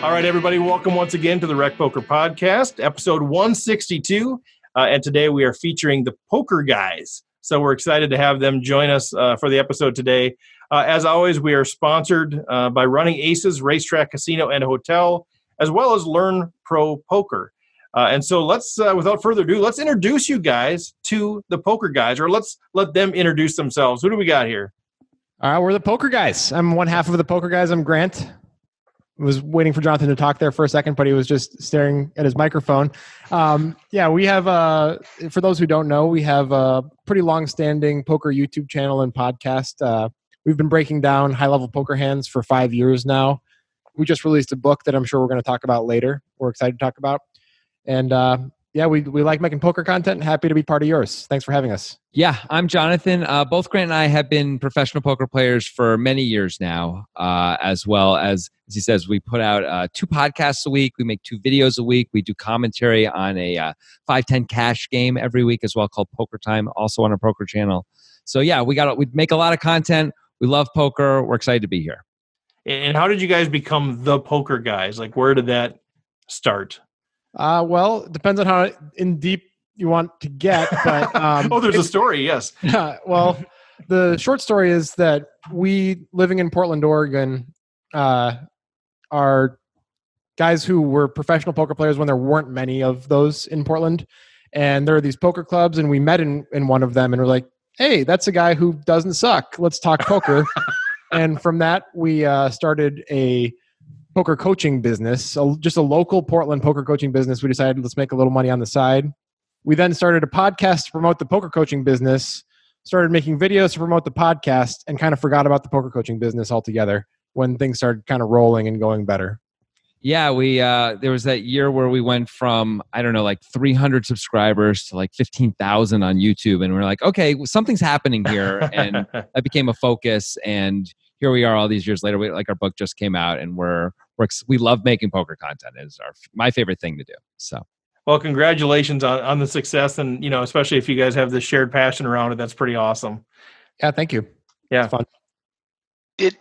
All right, everybody, welcome once again to the Rec Poker Podcast, episode 162. And today we are featuring the Poker Guys. So we're excited to have them join us for the episode today. As always, we are sponsored by Running Aces, Racetrack, Casino, and Hotel, as well as Learn Pro Poker. And so let's, without further ado, let's introduce you guys to the Poker Guys, or let's let them introduce themselves. Who do we got here? We're the Poker Guys. I'm one half of the Poker Guys. I'm Grant. I was waiting for Jonathan to talk there for a second, but he was just staring at his microphone. We have, for those who don't know, we have a pretty long-standing poker YouTube channel and podcast. We've been breaking down high-level poker hands for 5 years now. We just released a book that I'm sure we're going to talk about later. We're excited to talk about. And we like making poker content and happy to be part of yours. Thanks for having us. Yeah, I'm Jonathan. Both Grant and I have been professional poker players for many years now, as well as he says, we put out 2 podcasts a week. We make 2 videos a week. We do commentary on a 5-10 cash game every week as well called Poker Time, also on our poker channel. So yeah, we make a lot of content. We love poker. We're excited to be here. And how did you guys become the Poker Guys? Like, where did that start? Well, it depends on how in deep you want to get. But there's a story, yes. Well, the short story is that we, living in Portland, Oregon, are guys who were professional poker players when there weren't many of those in Portland. And there are these poker clubs, and we met in one of them, and we're like, hey, that's a guy who doesn't suck. Let's talk poker. And from that, we started a poker coaching business, just a local Portland poker coaching business. We decided let's make a little money on the side. We then started a podcast to promote the poker coaching business, started making videos to promote the podcast, and kind of forgot about the poker coaching business altogether when things started kind of rolling and going better. Yeah, we there was that year where we went from, 300 subscribers to 15,000 on YouTube. And we're like, okay, something's happening here. And that became a focus. And here we are all these years later. Our book just came out, and we love making poker content. It's my favorite thing to do. So, well, congratulations on the success, and especially if you guys have this shared passion around it, that's pretty awesome. Yeah, thank you. Yeah, it's fun.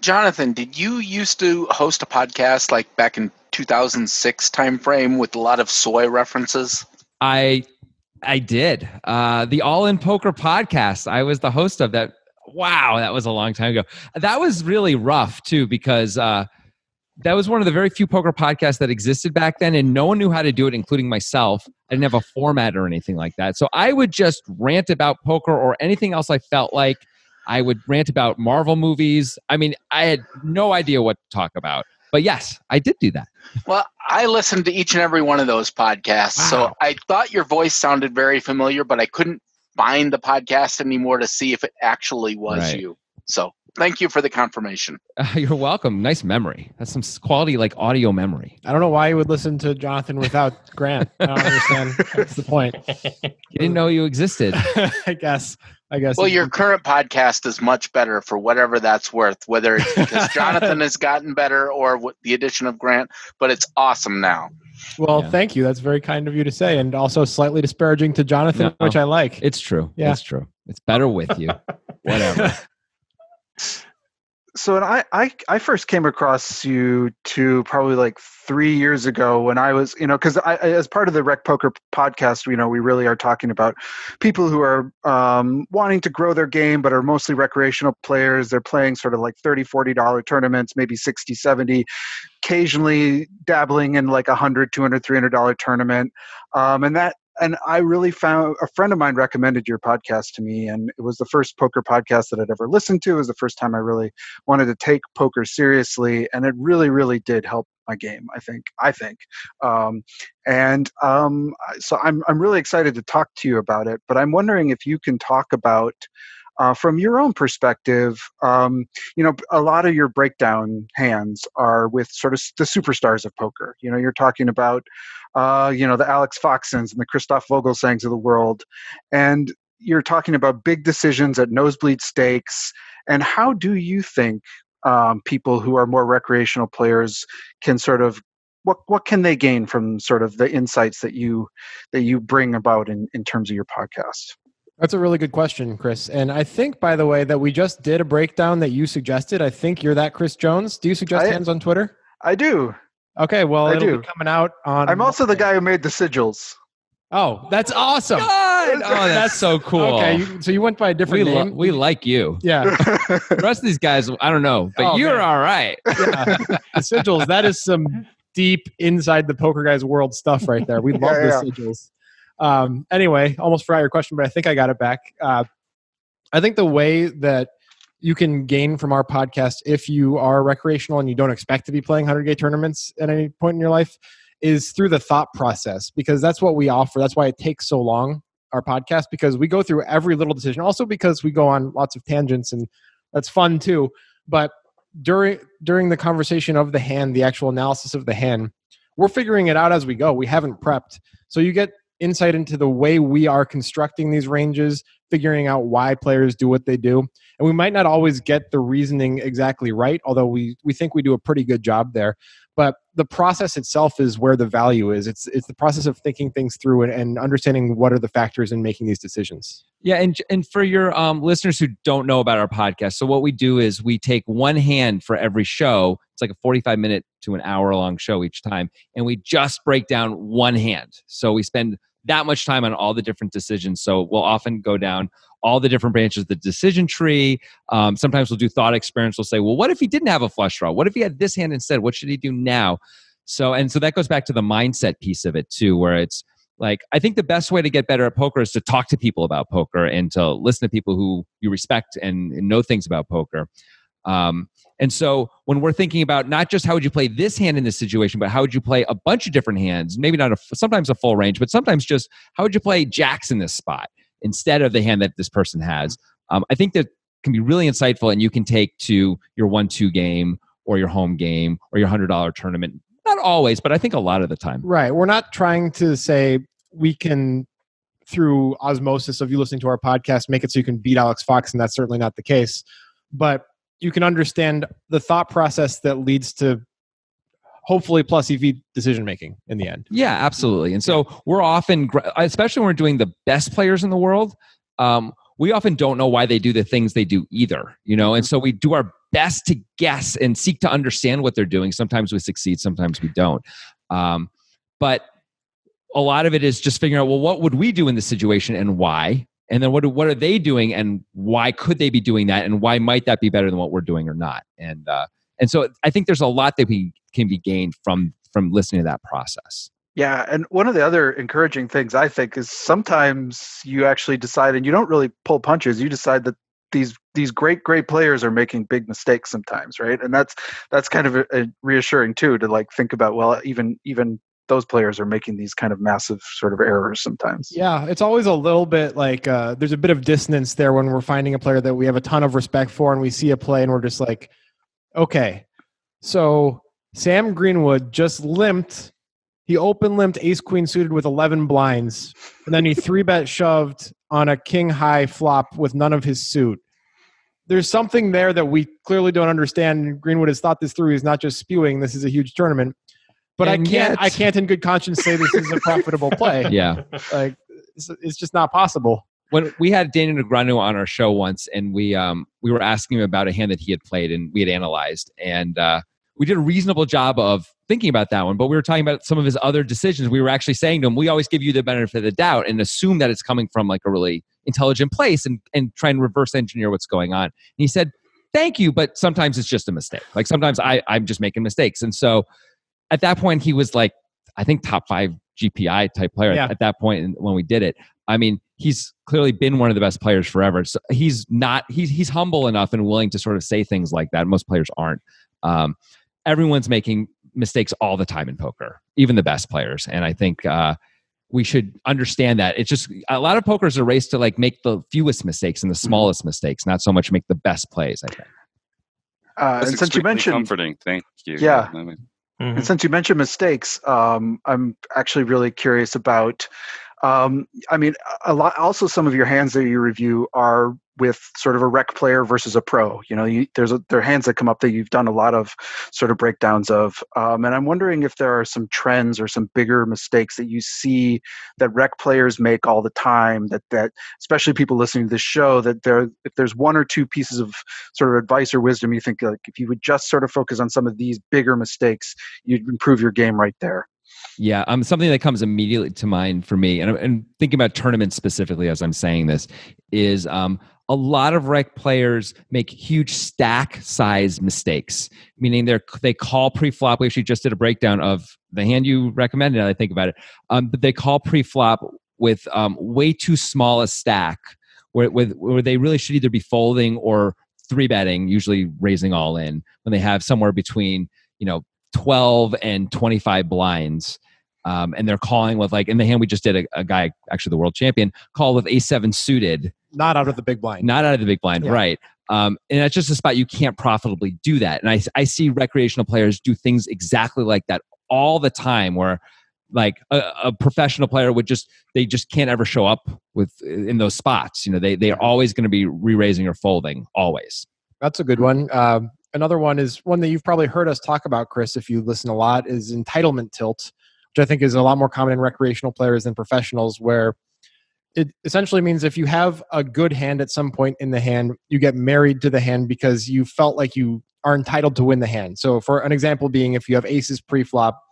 Jonathan, did you used to host a podcast back in 2006 timeframe with a lot of soy references? I did. The All In Poker podcast. I was the host of that. Wow, that was a long time ago. That was really rough too, because that was one of the very few poker podcasts that existed back then, and no one knew how to do it, including myself. I didn't have a format or anything like that. So I would just rant about poker or anything else I felt like. I would rant about Marvel movies. I mean, I had no idea what to talk about. But yes, I did do that. Well, I listened to each and every one of those podcasts. Wow. So I thought your voice sounded very familiar, but I couldn't find the podcast anymore to see if it actually was you. So thank you for the confirmation. You're welcome. Nice memory. That's some quality audio memory. I don't know why you would listen to Jonathan without Grant. I don't understand. That's the point. You didn't know you existed. I guess. Well, your current podcast is much better for whatever that's worth, whether it's because Jonathan has gotten better or with the addition of Grant, but it's awesome now. Well, Thank you. That's very kind of you to say, and also slightly disparaging to Jonathan, which I like. It's true. Yeah. It's true. It's better with you. Whatever. So I first came across you probably 3 years ago when I was, because as part of the Rec Poker podcast, we really are talking about people who are wanting to grow their game, but are mostly recreational players. They're playing sort of $30, $40 tournaments, maybe 60, 70, occasionally dabbling in $100, $200, $300 tournament. And I really found a friend of mine recommended your podcast to me, and it was the first poker podcast that I'd ever listened to. It was the first time I really wanted to take poker seriously, and it really, really did help my game, I think. So I'm really excited to talk to you about it, but I'm wondering if you can talk about, from your own perspective, a lot of your breakdown hands are with sort of the superstars of poker. You're talking about, the Alex Foxens and the Christoph Vogelsangs of the world. And you're talking about big decisions at nosebleed stakes. And how do you think people who are more recreational players can sort of, what can they gain from sort of the insights that you bring about in terms of your podcast? That's a really good question, Chris. And I think, by the way, that we just did a breakdown that you suggested. I think you're that Chris Jones. Do you suggest hands on Twitter? I do. Okay, well, it'll be coming out on. I'm also the guy who made the sigils. Oh, that's awesome. God! Oh, that's so cool. Okay, so you went by a different name. We like you. Yeah. The rest of these guys, I don't know, but you're all right. Yeah. The sigils, that is some deep inside the poker guys world stuff right there. We love the sigils. Anyway, almost forgot your question, but I think I got it back. I think the way that you can gain from our podcast if you are recreational and you don't expect to be playing 100K tournaments at any point in your life is through the thought process, because that's what we offer. That's why it takes so long, our podcast, because we go through every little decision. Also because we go on lots of tangents, and that's fun too. But during the conversation of the hand, the actual analysis of the hand, we're figuring it out as we go. We haven't prepped. So you get insight into the way we are constructing these ranges, figuring out why players do what they do. And we might not always get the reasoning exactly right, although we think we do a pretty good job there. But the process itself is where the value is. It's the process of thinking things through and understanding what are the factors in making these decisions. Yeah, and for your listeners who don't know about our podcast, so what we do is we take one hand for every show. It's like a 45-minute to an hour-long show each time, and we just break down one hand. So we spend that much time on all the different decisions. So we'll often go down all the different branches of the decision tree. Sometimes we'll do thought experiments. We'll say, well, what if he didn't have a flush draw? What if he had this hand instead? What should he do now? So that goes back to the mindset piece of it too, where it's like, I think the best way to get better at poker is to talk to people about poker and to listen to people who you respect and know things about poker. And so when we're thinking about not just how would you play this hand in this situation, but how would you play a bunch of different hands, maybe not sometimes a full range, but sometimes just how would you play jacks in this spot instead of the hand that this person has? I think that can be really insightful, and you can take to your 1-2 game or your home game or your $100 tournament. Not always, but I think a lot of the time. Right. We're not trying to say we can, through osmosis of you listening to our podcast, make it so you can beat Alex Fox, and that's certainly not the case. But you can understand the thought process that leads to hopefully plus EV decision making in the end. Yeah, absolutely. And so we're often, especially when we're doing the best players in the world, we often don't know why they do the things they do either, and so we do our best to guess and seek to understand what they're doing. Sometimes we succeed, sometimes we don't. But a lot of it is just figuring out, well, what would we do in this situation and why? And then what are they doing and why could they be doing that? And why might that be better than what we're doing or not? And so I think there's a lot that we can be gained from listening to that process. Yeah, and one of the other encouraging things I think is sometimes you actually decide, and you don't really pull punches. You decide that these great players are making big mistakes sometimes, right? And that's kind of a reassuring too, to like think about, well, even those players are making these kind of massive sort of errors sometimes. Yeah, it's always a little bit like there's a bit of dissonance there when we're finding a player that we have a ton of respect for, and we see a play and we're just like, okay, so Sam Greenwood just limped. He open limped ace queen suited with 11 blinds, and then he 3-bet shoved on a king high flop with none of his suit. There's something there that we clearly don't understand. Greenwood has thought this through. He's not just spewing. This is a huge tournament. But I can't in good conscience say this is a profitable play. Yeah. Like, it's just not possible. When we had Daniel Negreanu on our show once, and we were asking him about a hand that he had played and we had analyzed, and we did a reasonable job of thinking about that one, but we were talking about some of his other decisions. We were actually saying to him, we always give you the benefit of the doubt and assume that it's coming from like a really intelligent place and try and reverse engineer what's going on. And he said, thank you, but sometimes it's just a mistake. Like sometimes I'm just making mistakes. And so at that point, he was like, I think top 5 GPI type player at that point when we did it. I mean, he's clearly been one of the best players forever. So he's humble enough and willing to sort of say things like that. Most players aren't. Everyone's making mistakes all the time in poker, even the best players. And I think we should understand that. It's just a lot of poker is a race to like make the fewest mistakes and the smallest mistakes, not so much make the best plays, I think. That's and since you mentioned comforting, thank you. Yeah. I mean, and since you mentioned mistakes, I'm actually really curious about I mean, a lot. Also, some of your hands that you review are with sort of a rec player versus a pro. You know, there are hands that come up that you've done a lot of sort of breakdowns of, and I'm wondering if there are some trends or some bigger mistakes that you see that rec players make all the time. That especially people listening to this show, that if there's one or two pieces of sort of advice or wisdom, you think like if you would just sort of focus on some of these bigger mistakes, you'd improve your game right there. Yeah, something that comes immediately to mind for me, and thinking about tournaments specifically as I'm saying this, is a lot of rec players make huge stack size mistakes, meaning they call pre-flop. We actually just did a breakdown of the hand you recommended, now that I think about it. But they call pre-flop with way too small a stack, where they really should either be folding or 3-betting, usually raising all in, when they have somewhere between 12 and 25 blinds. And they're calling with, like, in the hand we just did, a guy, actually the world champion, call with ace-7 suited. Not out of the big blind. Not out of the big blind, yeah. Right. And that's just a spot you can't profitably do that. And I see recreational players do things exactly like that all the time, where like a professional player they just can't ever show up in those spots. They are always going to be re-raising or folding, always. That's a good one. Another one is one that you've probably heard us talk about, Chris, if you listen a lot, is entitlement tilt, which I think is a lot more common in recreational players than professionals, where it essentially means if you have a good hand at some point in the hand, you get married to the hand because you felt like you are entitled to win the hand. So for an example being, if you have aces pre-flop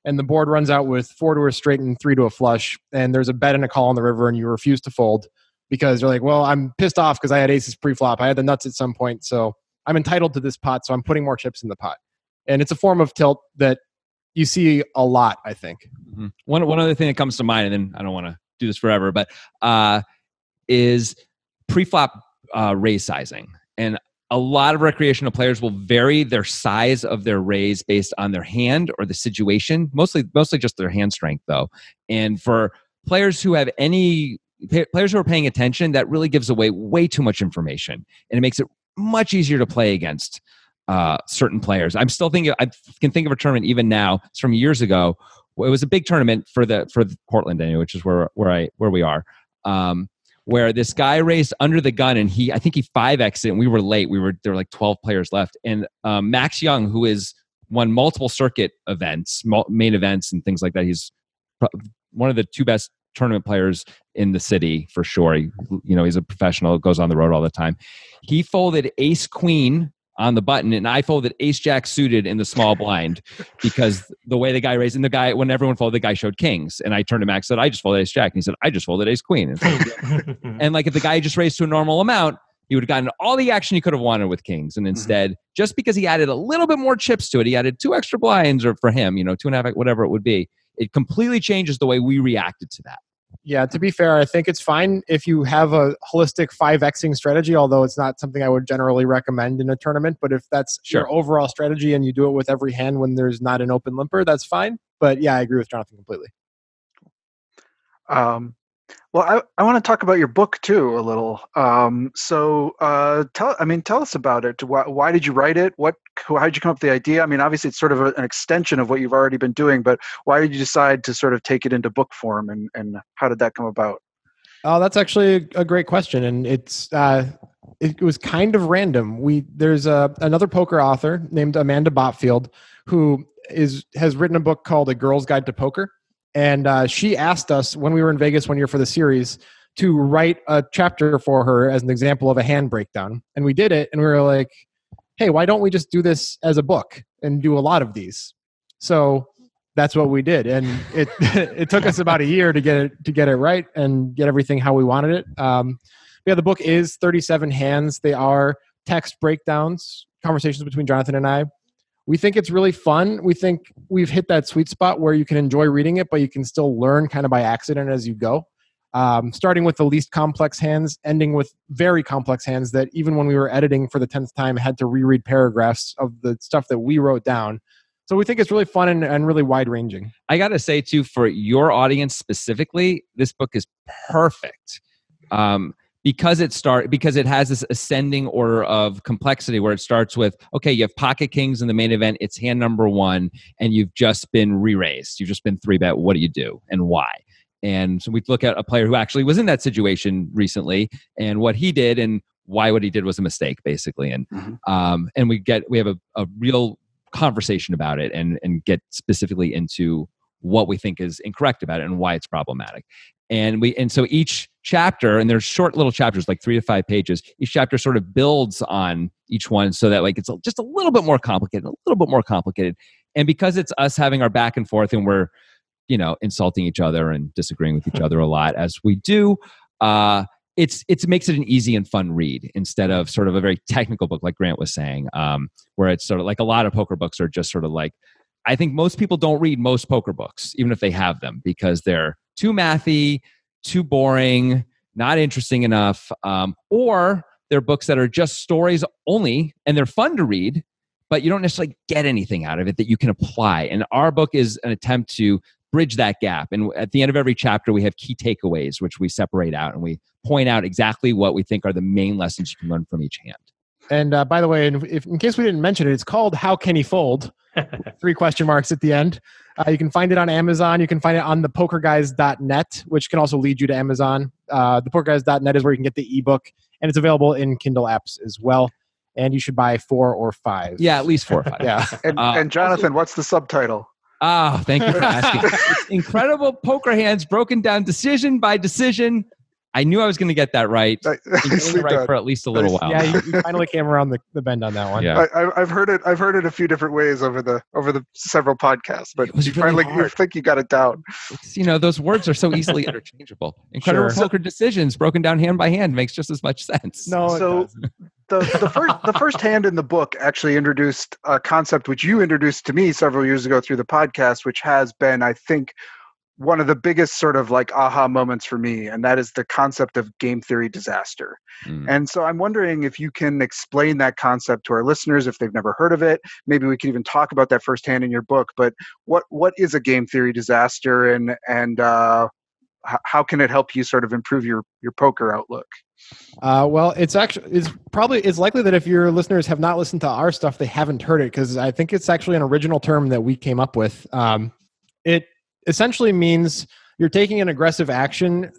and the board runs out with 4 to a straight and 3 to a flush, and there's a bet and a call on the river and you refuse to fold because you're like, well, I'm pissed off because I had aces pre-flop. I had the nuts at some point, so I'm entitled to this pot, so I'm putting more chips in the pot. And it's a form of tilt that you see a lot, I think. Mm-hmm. One other thing that comes to mind, and then I don't want to do this forever, but is pre-flop raise sizing. And a lot of recreational players will vary their size of their raise based on their hand or the situation, mostly just their hand strength, though. And for players who are paying attention, that really gives away way too much information, and it makes it much easier to play against certain players. I'm still thinking. I can think of a tournament even now. It's from years ago. It was a big tournament for Portland, anyway, which is where we are. Where this guy raised under the gun, and I think he 5x'd it, and we were late. There were like 12 players left, and Max Young, who is won multiple circuit events, main events, and things like that. He's one of the 2 best tournament players in the city for sure. He's a professional, goes on the road all the time. He folded ace queen on the button, and I folded ace jack suited in the small blind because the way the guy raised, and when everyone folded, the guy showed kings, and I turned to Max and said, I just folded ace jack, and he said, I just folded ace queen. And like, if the guy just raised to a normal amount, he would have gotten all the action he could have wanted with kings. And instead, just because he added a little bit more chips to it, he added 2 extra blinds, or for him, 2.5, whatever it would be, it completely changes the way we reacted to that. Yeah, to be fair, I think it's fine if you have a holistic 5xing strategy, although it's not something I would generally recommend in a tournament. But if that's your overall strategy and you do it with every hand when there's not an open limper, that's fine. But yeah, I agree with Jonathan completely. Well, I want to talk about your book too a little. Tell us about it. Why did you write it? How did you come up with the idea? I mean, obviously it's sort of an extension of what you've already been doing, but why did you decide to sort of take it into book form, and how did that come about? Oh, that's actually a great question, and it was kind of random. There's another poker author named Amanda Botfield who has written a book called A Girl's Guide to Poker. And she asked us when we were in Vegas one year for the series to write a chapter for her as an example of a hand breakdown. And we did it, and we were like, hey, why don't we just do this as a book and do a lot of these? So that's what we did. And it took us about a year to get it right and get everything how we wanted it. The book is 37 hands. They are text breakdowns, conversations between Jonathan and I. We think it's really fun. We think we've hit that sweet spot where you can enjoy reading it, but you can still learn kind of by accident as you go. Starting with the least complex hands, ending with very complex hands that even when we were editing for the 10th time, had to reread paragraphs of the stuff that we wrote down. So we think it's really fun and really wide-ranging. I got to say, too, for your audience specifically, this book is perfect. Because it has this ascending order of complexity where it starts with, okay, you have pocket kings in the main event, it's hand number 1, and you've just been re-raised. You've just been 3-bet. What do you do and why? And so we look at a player who actually was in that situation recently and what he did and why what he did was a mistake, basically. And and we have a real conversation about it and get specifically into what we think is incorrect about it and why it's problematic. And so each chapter, and there's short little chapters, like 3 to 5 pages, each chapter sort of builds on each one so that like it's just a little bit more complicated. And because it's us having our back and forth and we're, insulting each other and disagreeing with each other a lot as we do, it makes it an easy and fun read instead of sort of a very technical book like Grant was saying, where it's sort of like a lot of poker books are just sort of like, I think most people don't read most poker books, even if they have them, because they're too mathy, too boring, not interesting enough, or they're books that are just stories only and they're fun to read, but you don't necessarily get anything out of it that you can apply. And our book is an attempt to bridge that gap. And at the end of every chapter, we have key takeaways, which we separate out and we point out exactly what we think are the main lessons you can learn from each hand. And by the way, in case we didn't mention it, it's called How Can He Fold? 3 question marks at the end. You can find it on Amazon. You can find it on thepokerguys.net, which can also lead you to Amazon. Thepokerguys.net is where you can get the ebook, and it's available in Kindle apps as well. And you should buy 4 or 5. Yeah, at least 4 or 5. Yeah. And Jonathan, what's the subtitle? Oh, thank you for asking. It's incredible poker hands broken down decision by decision. I knew I was going to get that right. For at least a little while. Yeah, you finally came around the bend on that one. Yeah. I've heard it a few different ways over the several podcasts, but you think you got it down. Those words are so easily interchangeable. Incredible poker decisions broken down hand by hand makes just as much sense. No, so the first hand in the book actually introduced a concept which you introduced to me several years ago through the podcast, which has been, I think, one of the biggest sort of like aha moments for me, and that is the concept of game theory disaster. And so I'm wondering if you can explain that concept to our listeners if they've never heard of it. Maybe we can even talk about that firsthand in your book. But what is a game theory disaster, and how can it help you sort of improve your poker outlook? Well, it's likely that if your listeners have not listened to our stuff, they haven't heard it, because I think it's actually an original term that we came up with. It essentially means you're taking an aggressive action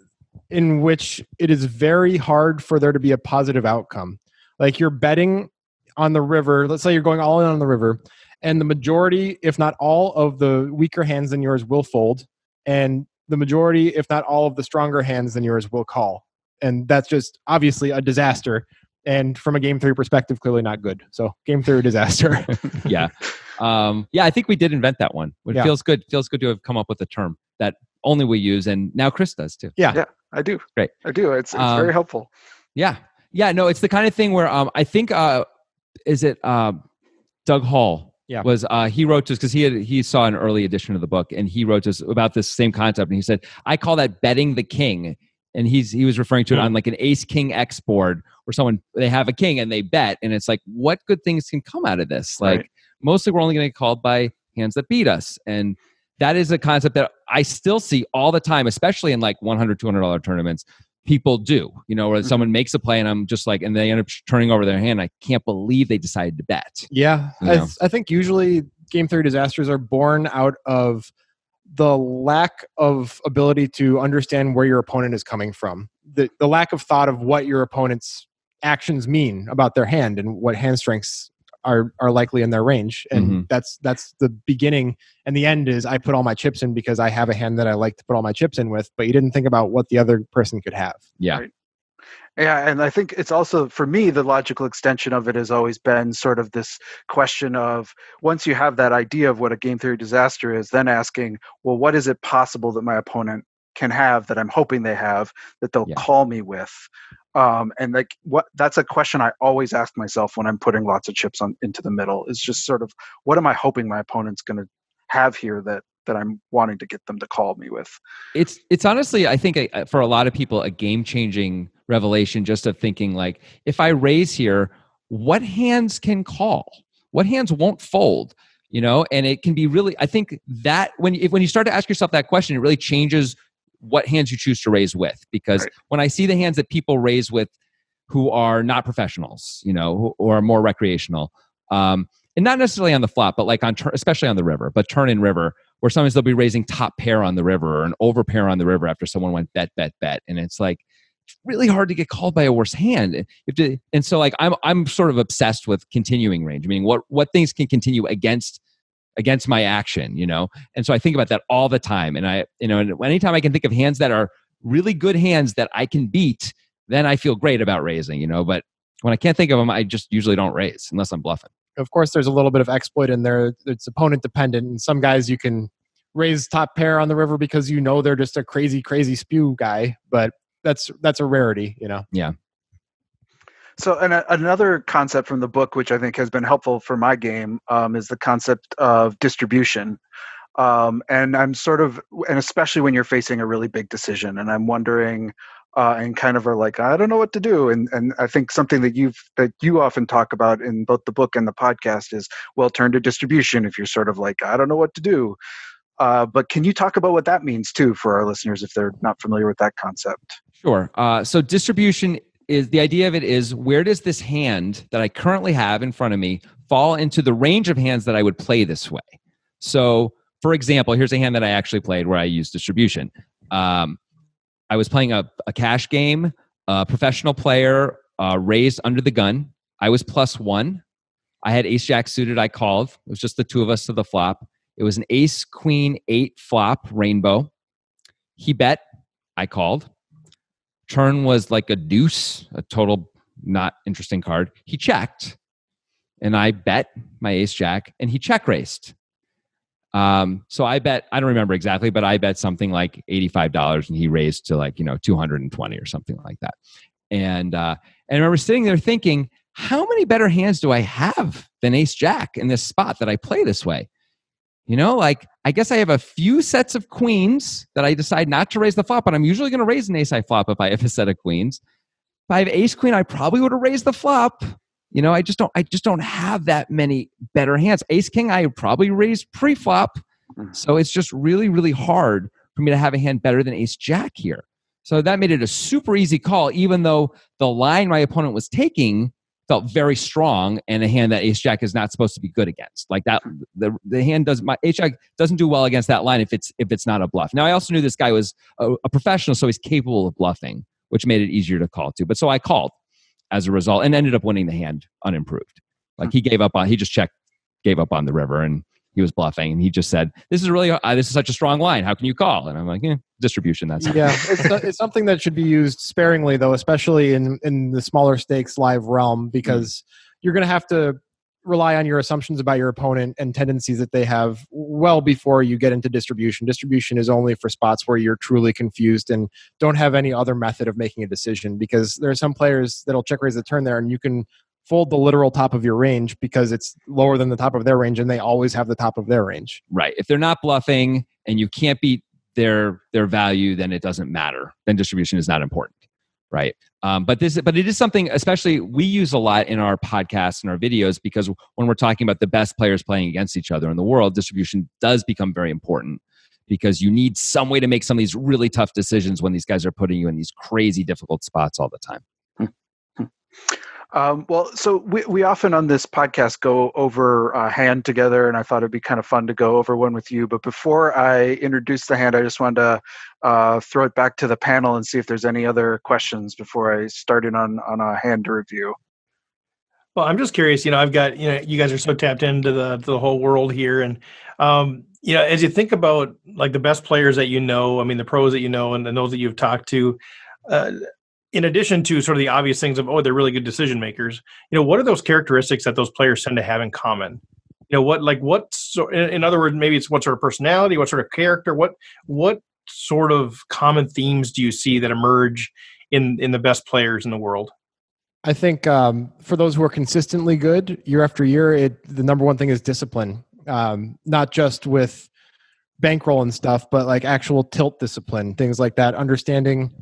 in which it is very hard for there to be a positive outcome. Like you're betting on the river. Let's say you're going all in on the river, and the majority, if not all, of the weaker hands than yours will fold, and the majority, if not all, of the stronger hands than yours will call. And that's just obviously a disaster. And from a game theory perspective, clearly not good. So game theory disaster. Yeah. I think we did invent that one. It feels good. Feels good to have come up with a term that only we use, and now Chris does too. Yeah, I do. Great. I do. It's very helpful. Yeah. No, it's the kind of thing where I think is it Doug Hall? Yeah. Was he wrote to us because he saw an early edition of the book, and he wrote to us about this same concept, and he said, I call that betting the king. And he was referring to it on like an ace king X board where they have a king and they bet, and it's like, what good things can come out of this? Like mostly we're only going to get called by hands that beat us. And that is a concept that I still see all the time, especially in like $100, $200 tournaments. People do, where someone makes a play and I'm just like, and they end up turning over their hand. I can't believe they decided to bet. Yeah. I think usually game theory disasters are born out of the lack of ability to understand where your opponent is coming from, the lack of thought of what your opponent's actions mean about their hand and what hand strengths are likely in their range. And that's the beginning. And the end is I put all my chips in because I have a hand that I like to put all my chips in with, but you didn't think about what the other person could have. Yeah. Right. Yeah, and I think it's also, for me, the logical extension of it has always been sort of this question of, once you have that idea of what a game theory disaster is, then asking, well, what is it possible that my opponent can have that I'm hoping they have that they'll call me with? And like that's a question I always ask myself when I'm putting lots of chips into the middle, is just sort of, what am I hoping my opponent's going to have here that I'm wanting to get them to call me with? It's honestly, I think for a lot of people, a game-changing revelation, just of thinking like, if I raise here, what hands can call? What hands won't fold? And it can be really, I think that when you start to ask yourself that question, it really changes what hands you choose to raise with. Because when I see the hands that people raise with who are not professionals, who are more recreational, and not necessarily on the flop, but like especially on the river, but turn in river, Or sometimes they'll be raising top pair on the river or an over pair on the river after someone went bet, bet, bet. And it's like, it's really hard to get called by a worse hand. And so like, I'm sort of obsessed with continuing range, meaning what things can continue against my action, And so I think about that all the time. And anytime I can think of hands that are really good hands that I can beat, then I feel great about raising, But when I can't think of them, I just usually don't raise unless I'm bluffing. Of course, there's a little bit of exploit in there. It's opponent dependent. And some guys you can raise top pair on the river because they're just a crazy, crazy spew guy. But that's a rarity, Yeah. So another concept from the book, which I think has been helpful for my game, is the concept of distribution. And especially when you're facing a really big decision, and I'm wondering, and kind of are like, I don't know what to do. And I think something that you often talk about in both the book and the podcast is, well, turn to distribution if you're sort of like, I don't know what to do. But can you talk about what that means too for our listeners if they're not familiar with that concept? Sure. So distribution is the idea of it is, where does this hand that I currently have in front of me fall into the range of hands that I would play this way? So for example, here's a hand that I actually played where I used distribution. I was playing a cash game, a professional player raised under the gun. I was +1. I had ace jack suited. I called. It was just the two of us to the flop. It was an ace queen 8 flop rainbow. He bet. I called. Turn was like a deuce, a total not interesting card. He checked, and I bet my ace jack, and he check raised. So I bet, I don't remember exactly, but I bet something like $85 and he raised to like, 220 or something like that. And I remember sitting there thinking, how many better hands do I have than ace jack in this spot that I play this way? I guess I have a few sets of queens that I decide not to raise the flop, but I'm usually going to raise an ace high flop if I have a set of queens. If I have ace queen, I probably would have raised the flop. I just don't have that many better hands. Ace king, I probably raised pre-flop. So it's just really, really hard for me to have a hand better than ace jack here. So that made it a super easy call, even though the line my opponent was taking felt very strong and a hand that ace jack is not supposed to be good against. Like that, the hand my ace jack doesn't do well against that line if it's not a bluff. Now I also knew this guy was a professional, so he's capable of bluffing, which made it easier to call too. But so I called as a result and ended up winning the hand unimproved. Like he gave up on the river and he was bluffing and he just said, this is such a strong line. How can you call? And I'm like, distribution. That's it's something that should be used sparingly though, especially in the smaller stakes live realm, because you're going to have to rely on your assumptions about your opponent and tendencies that they have well before you get into distribution. Distribution is only for spots where you're truly confused and don't have any other method of making a decision, because there are some players that'll check raise the turn there and you can fold the literal top of your range because it's lower than the top of their range and they always have the top of their range. Right. If they're not bluffing and you can't beat their value, then it doesn't matter. Then distribution is not important. Right. But it is something, especially we use a lot in our podcasts and our videos, because when we're talking about the best players playing against each other in the world, distribution does become very important, because you need some way to make some of these really tough decisions when these guys are putting you in these crazy difficult spots all the time. So we often on this podcast go over a hand together, and I thought it'd be kind of fun to go over one with you. But before I introduce the hand, I just wanted to throw it back to the panel and see if there's any other questions before I start in on a hand review. Well, I'm just curious, I've got, you guys are so tapped into the whole world here. And, as you think about like the best players that the pros that and those that you've talked to, in addition to sort of the obvious things of, they're really good decision makers, what are those characteristics that those players tend to have in common? In other words, maybe it's what sort of personality, what sort of character, what sort of common themes do you see that emerge in the best players in the world? I think for those who are consistently good year after year, the number one thing is discipline, not just with bankroll and stuff, but like actual tilt discipline, things like that, understanding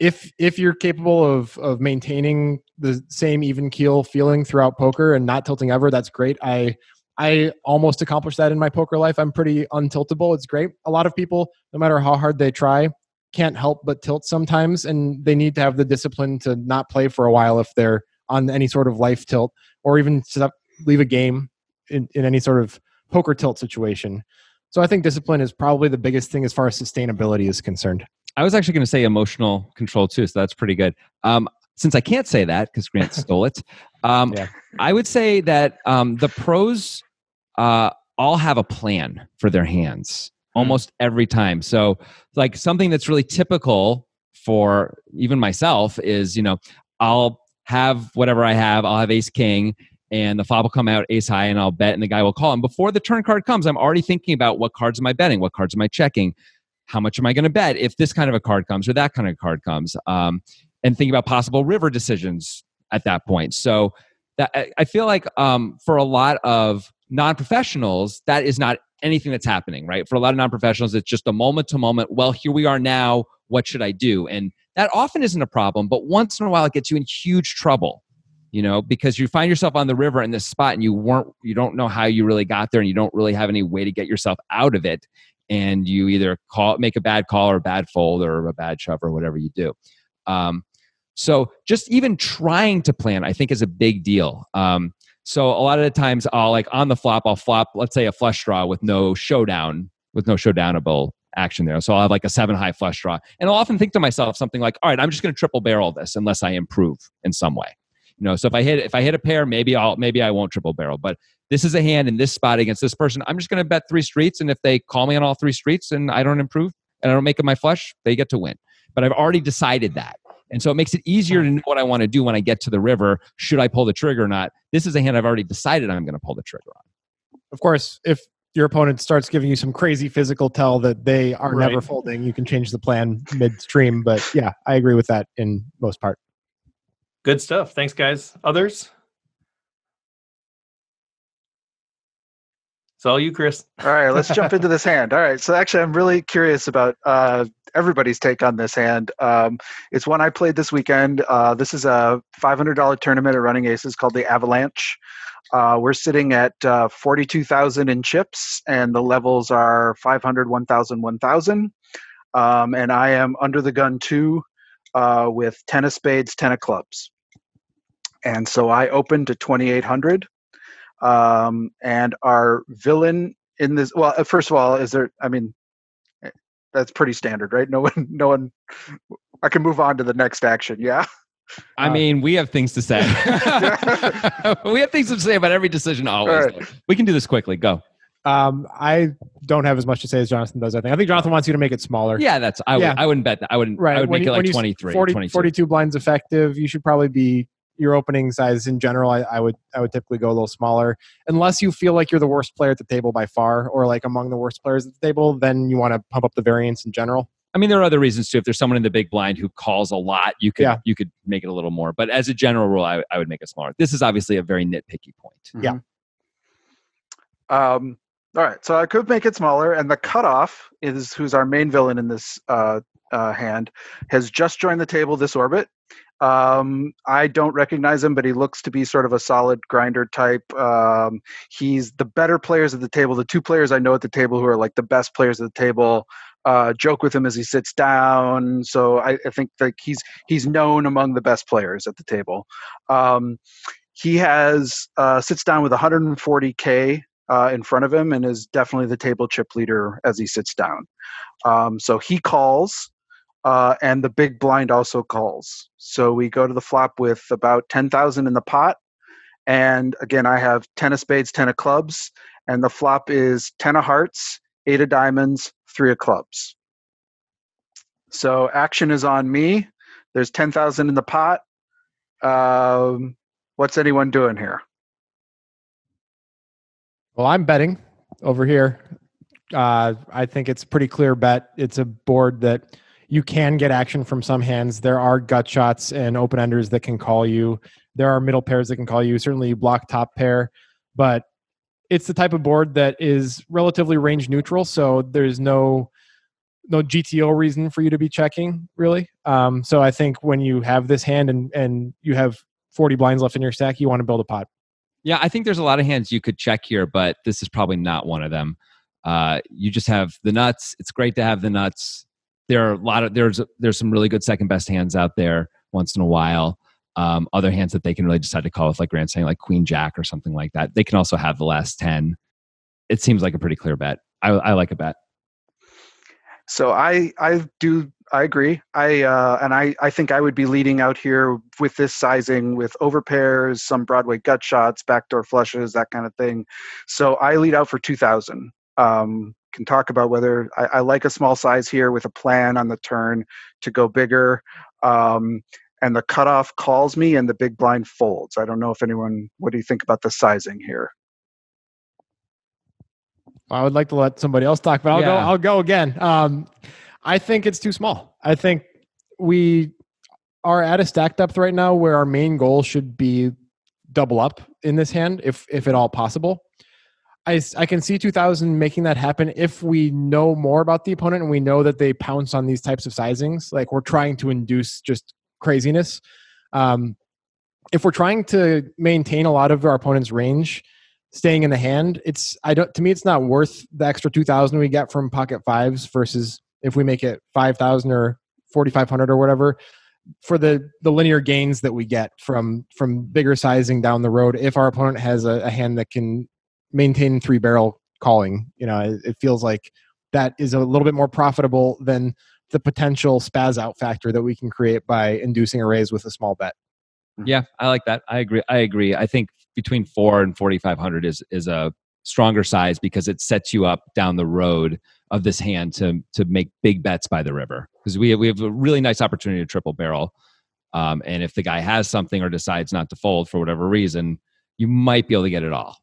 if you're capable of maintaining the same even keel feeling throughout poker and not tilting ever, that's great. I almost accomplished that in my poker life. I'm pretty untiltable. It's great. A lot of people, no matter how hard they try, can't help but tilt sometimes, and they need to have the discipline to not play for a while if they're on any sort of life tilt, or even leave a game in any sort of poker tilt situation. So I think discipline is probably the biggest thing as far as sustainability is concerned. I was actually going to say emotional control too, so that's pretty good. Since I can't say that because Grant stole it, I would say that the pros all have a plan for their hands almost every time. So, like something that's really typical for even myself is, I'll have whatever I have. I'll have ace king, and the flop will come out ace high, and I'll bet, and the guy will call. And before the turn card comes, I'm already thinking about what cards am I betting, what cards am I checking, how much am I going to bet if this kind of a card comes or that kind of card comes, and think about possible river decisions at that point. So that I feel like for a lot of non-professionals, that is not anything that's happening, right? For a lot of non-professionals, it's just a moment to moment. Well, here we are now. What should I do? And that often isn't a problem, but once in a while it gets you in huge trouble, because you find yourself on the river in this spot and you don't know how you really got there, and you don't really have any way to get yourself out of it. And you either make a bad call or a bad fold or a bad shove or whatever you do. So just even trying to plan, I think, is a big deal. So a lot of the times on the flop, I'll flop, let's say, a flush draw with no showdownable action there. So I'll have like a 7-high flush draw. And I'll often think to myself something like, all right, I'm just going to triple barrel this unless I improve in some way. So if I hit a pair, maybe I won't triple barrel. But this is a hand in this spot against this person. I'm just going to bet 3 streets. And if they call me on all 3 streets and I don't improve and I don't make it my flush, they get to win. But I've already decided that. And so it makes it easier to know what I want to do when I get to the river. Should I pull the trigger or not? This is a hand I've already decided I'm going to pull the trigger on. Of course, if your opponent starts giving you some crazy physical tell that they are never folding, you can change the plan midstream. But yeah, I agree with that in most part. Good stuff. Thanks, guys. Others? It's all you, Chris. All right, let's jump into this hand. All right, so actually I'm really curious about everybody's take on this hand. It's one I played this weekend. This is a $500 tournament at Running Aces called the Avalanche. We're sitting at 42,000 in chips, and the levels are 500, 1,000, 1,000. And I am under the gun 2 with 10 of spades, 10 of clubs. And so I opened to 2,800. And our villain in this, well, first of all, that's pretty standard, right? No one, I can move on to the next action. Yeah. I mean, we have things to say. We have things to say about every decision always. Right. We can do this quickly. Go. I don't have as much to say as Jonathan does. I think Jonathan wants you to make it smaller. Yeah, I wouldn't bet that. I would make it like 23, 42 blinds effective. You should probably be your opening size in general. I would typically go a little smaller, unless you feel like you're the worst player at the table by far, or like among the worst players at the table. Then you want to pump up the variance in general. I mean, there are other reasons too. If there's someone in the big blind who calls a lot, you could make it a little more. But as a general rule, I would make it smaller. This is obviously a very nitpicky point. Mm-hmm. Yeah. All right, so I could make it smaller, and the cutoff is who's our main villain in this hand has just joined the table this orbit. I don't recognize him, but he looks to be sort of a solid grinder type. He's the better players at the table. The 2 players I know at the table who are like the best players at the table joke with him as he sits down. So I think that he's known among the best players at the table. He has sits down with 140K in front of him and is definitely the table chip leader as he sits down. So he calls. And the big blind also calls. So we go to the flop with about 10,000 in the pot. And again, I have 10 of spades, 10 of clubs. And the flop is 10 of hearts, 8 of diamonds, 3 of clubs. So action is on me. There's 10,000 in the pot. What's anyone doing here? Well, I'm betting over here. I think it's a pretty clear bet. It's a board that you can get action from some hands. There are gut shots and open-enders that can call you. There are middle pairs that can call you. Certainly you block top pair, but it's the type of board that is relatively range neutral. So there's no GTO reason for you to be checking, really. So I think when you have this hand and you have 40 blinds left in your stack, you want to build a pot. Yeah, I think there's a lot of hands you could check here, but this is probably not one of them. You just have the nuts. It's great to have the nuts. There are there's some really good second best hands out there once in a while. Other hands that they can really decide to call with, like Grant saying, like Queen Jack or something like that. They can also have the last 10. It seems like a pretty clear bet. I like a bet. So I agree. I think I would be leading out here with this sizing with overpairs, some Broadway gut shots, backdoor flushes, that kind of thing. So I lead out for 2,000. Can talk about whether I like a small size here with a plan on the turn to go bigger. And the cutoff calls me and the big blind folds. I don't know if anyone, what do you think about the sizing here? I would like to let somebody else talk, but I'll go again. I think it's too small. I think we are at a stack depth right now where our main goal should be double up in this hand, if at all possible. I can see 2,000 making that happen if we know more about the opponent and we know that they pounce on these types of sizings. Like we're trying to induce just craziness. If we're trying to maintain a lot of our opponent's range staying in the hand, to me it's not worth the extra 2,000 we get from pocket fives versus if we make it 5,000 or 4,500 or whatever for the linear gains that we get from bigger sizing down the road. If our opponent has a hand that can maintain 3-barrel calling, it feels like that is a little bit more profitable than the potential spaz out factor that we can create by inducing a raise with a small bet. Yeah, I like that. I agree. I think between 4 and 4,500 is a stronger size because it sets you up down the road of this hand to make big bets by the river, because we have a really nice opportunity to triple barrel. And if the guy has something or decides not to fold for whatever reason, you might be able to get it all.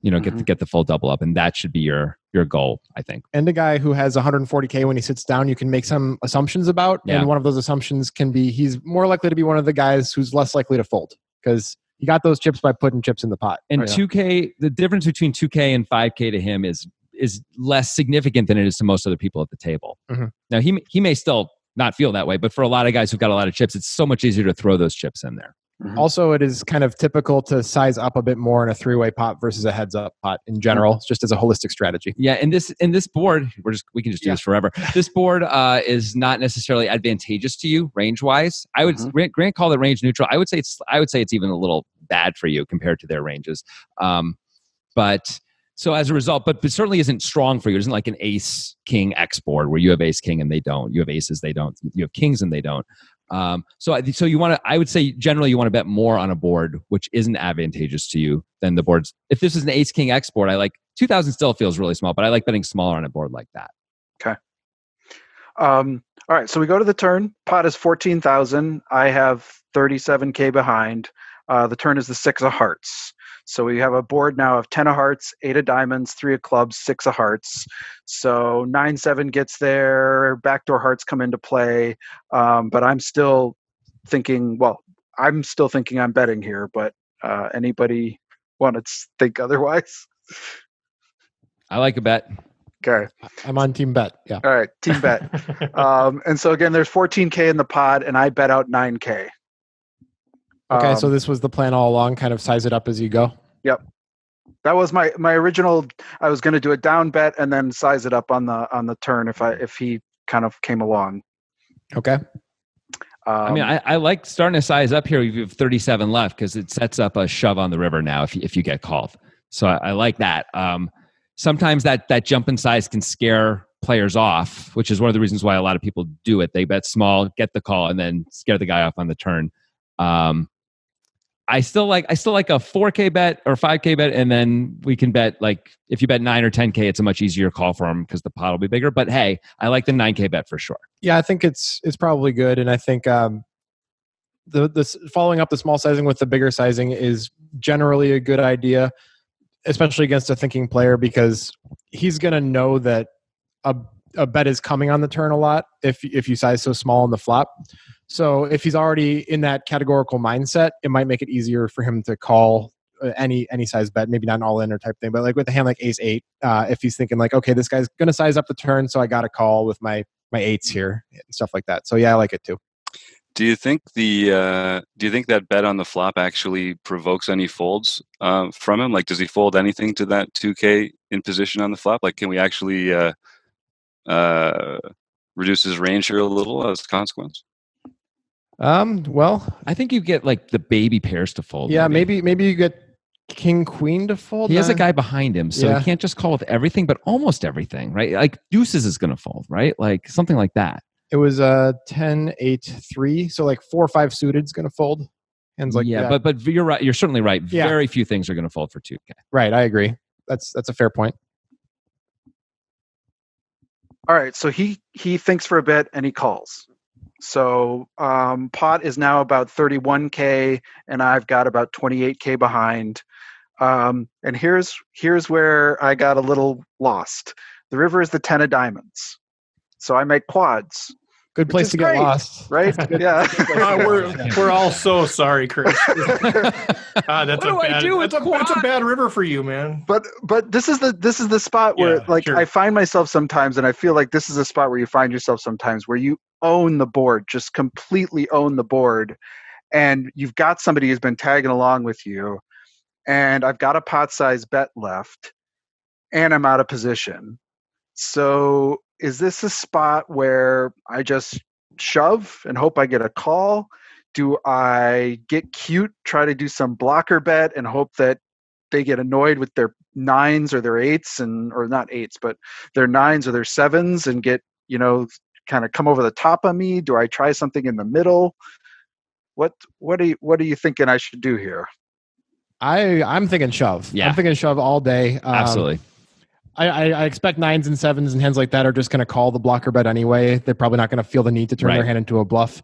Get the full double up, and that should be your goal, I think. And a guy who has 140K when he sits down, you can make some assumptions about, and one of those assumptions can be he's more likely to be one of the guys who's less likely to fold because he got those chips by putting chips in the pot. And 2K, the difference between 2K and 5K to him is less significant than it is to most other people at the table. Mm-hmm. Now he may still not feel that way, but for a lot of guys who've got a lot of chips, it's so much easier to throw those chips in there. Mm-hmm. Also, it is kind of typical to size up a bit more in a 3-way pot versus a heads-up pot in general, just as a holistic strategy. Yeah, and this board, we can just do this forever. This board is not necessarily advantageous to you range-wise. I would Grant called it range neutral. I would say it's even a little bad for you compared to their ranges. But so as a result, but certainly isn't strong for you. It isn't like an ace king X board where you have ace king and they don't. You have aces, they don't. You have kings and they don't. So you want to, I would say generally you want to bet more on a board which isn't advantageous to you than the boards. If this is an ace king X board, I like 2,000 still feels really small, but I like betting smaller on a board like that. Okay. All right. So we go to the turn. Pot is 14,000. I have 37K behind. The turn is the 6 of hearts. So we have a board now of 10 of hearts, 8 of diamonds, 3 of clubs, 6 of hearts. So 9-7 gets there. Backdoor hearts come into play. But I'm still thinking, I'm betting here. But anybody want to think otherwise? I like a bet. Okay. I'm on team bet. Yeah. All right. Team bet. And so again, there's 14K in the pod, and I bet out 9K. Okay, so this was the plan all along, kind of size it up as you go? Yep. That was my original. I was going to do a down bet and then size it up on the turn if he kind of came along. Okay. I like starting to size up here. We have 37 left because it sets up a shove on the river now if you get called. So I like that. Sometimes that jump in size can scare players off, which is one of the reasons why a lot of people do it. They bet small, get the call, and then scare the guy off on the turn. I still like a 4K bet or 5K bet, and then we can bet, like, if you bet 9 or 10K, it's a much easier call for him because the pot will be bigger. But hey, I like the 9K bet for sure. Yeah, I think it's probably good, and I think the following up the small sizing with the bigger sizing is generally a good idea, especially against a thinking player, because he's going to know that a bet is coming on the turn a lot if you size so small on the flop. So if he's already in that categorical mindset, it might make it easier for him to call any size bet, maybe not an all in or type thing, but like with a hand like ace 8, if he's thinking like, okay, this guy's going to size up the turn, so I got to call with my 8s here and stuff like that. So yeah, I like it too. Do you think that bet on the flop actually provokes any folds from him? Like, does he fold anything to that 2K in position on the flop? Like, can we actually reduce his range here a little as a consequence? Well, I think you get like the baby pairs to fold. Yeah, maybe you get king queen to fold. He has a guy behind him, so he can't just call with everything, but almost everything, right? Like deuces is going to fold, right? Like something like that. It was 10, 8, 3. So like 4 or 5 suited is going to fold. Hands like that. but you're right. You're certainly right. Yeah. Very few things are going to fold for 2K. Right, I agree. That's a fair point. All right, so he thinks for a bit and he calls. So pot is now about 31K, and I've got about 28K behind. And here's where I got a little lost. The river is the 10 of diamonds, so I make quads. Good place to get lost, right? Yeah. We're all so sorry, Chris. That's It's a bad river for you, man. But this is the spot where I find myself sometimes, and I feel like this is a spot where you find yourself sometimes where you own the board, just completely own the board, and you've got somebody who's been tagging along with you, and I've got a pot size bet left, and I'm out of position. So is this a spot where I just shove and hope I get a call? Do I get cute, try to do some blocker bet and hope that they get annoyed with their 9s or their 8s or not 8s, but their 9s or their 7s and get, kind of come over the top on me? Do I try something in the middle? What are you thinking I should do here? I'm thinking shove. Yeah. I'm thinking shove all day. Absolutely. I expect 9s and 7s and hands like that are just going to call the blocker bet anyway. They're probably not going to feel the need to turn their hand into a bluff.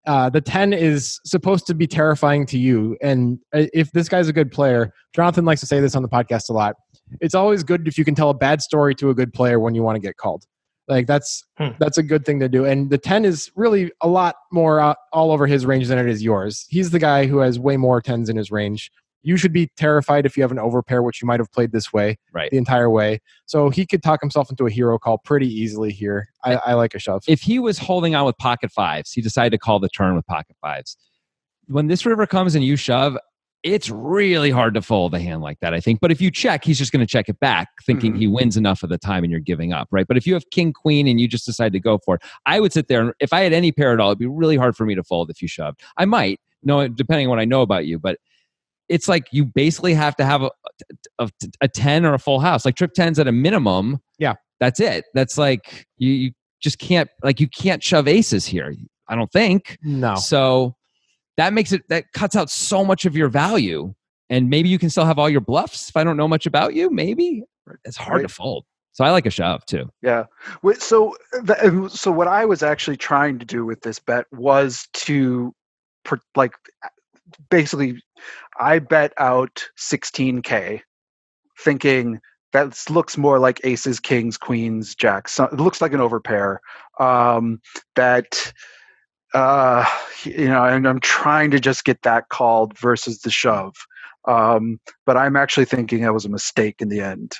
The 10 is supposed to be terrifying to you. And if this guy's a good player, Jonathan likes to say this on the podcast a lot. It's always good if you can tell a bad story to a good player when you want to get called. Like that's a good thing to do. And the 10 is really a lot more all over his range than it is yours. He's the guy who has way more 10s in his range. You should be terrified if you have an overpair, which you might have played this way the entire way. So he could talk himself into a hero call pretty easily here. I like a shove. If he was holding on with pocket 5s, he decided to call the turn with pocket 5s. When this river comes and you shove, it's really hard to fold a hand like that, I think. But if you check, he's just going to check it back, thinking he wins enough of the time and you're giving up, right? But if you have king, queen, and you just decide to go for it, I would sit there. And if I had any pair at all, it'd be really hard for me to fold if you shoved. I might, depending on what I know about you, but it's like you basically have to have a 10 or a full house. Like trip 10s at a minimum. Yeah. That's it. That's like you just can't, you can't shove aces here. I don't think. No. So that cuts out so much of your value. And maybe you can still have all your bluffs if I don't know much about you. Maybe it's hard to fold. So I like a shove too. Yeah. So what I was actually trying to do with this bet was to basically I bet out 16K thinking that looks more like aces, kings, queens, jacks. So it looks like an overpair. And I'm trying to just get that called versus the shove. But I'm actually thinking that was a mistake in the end.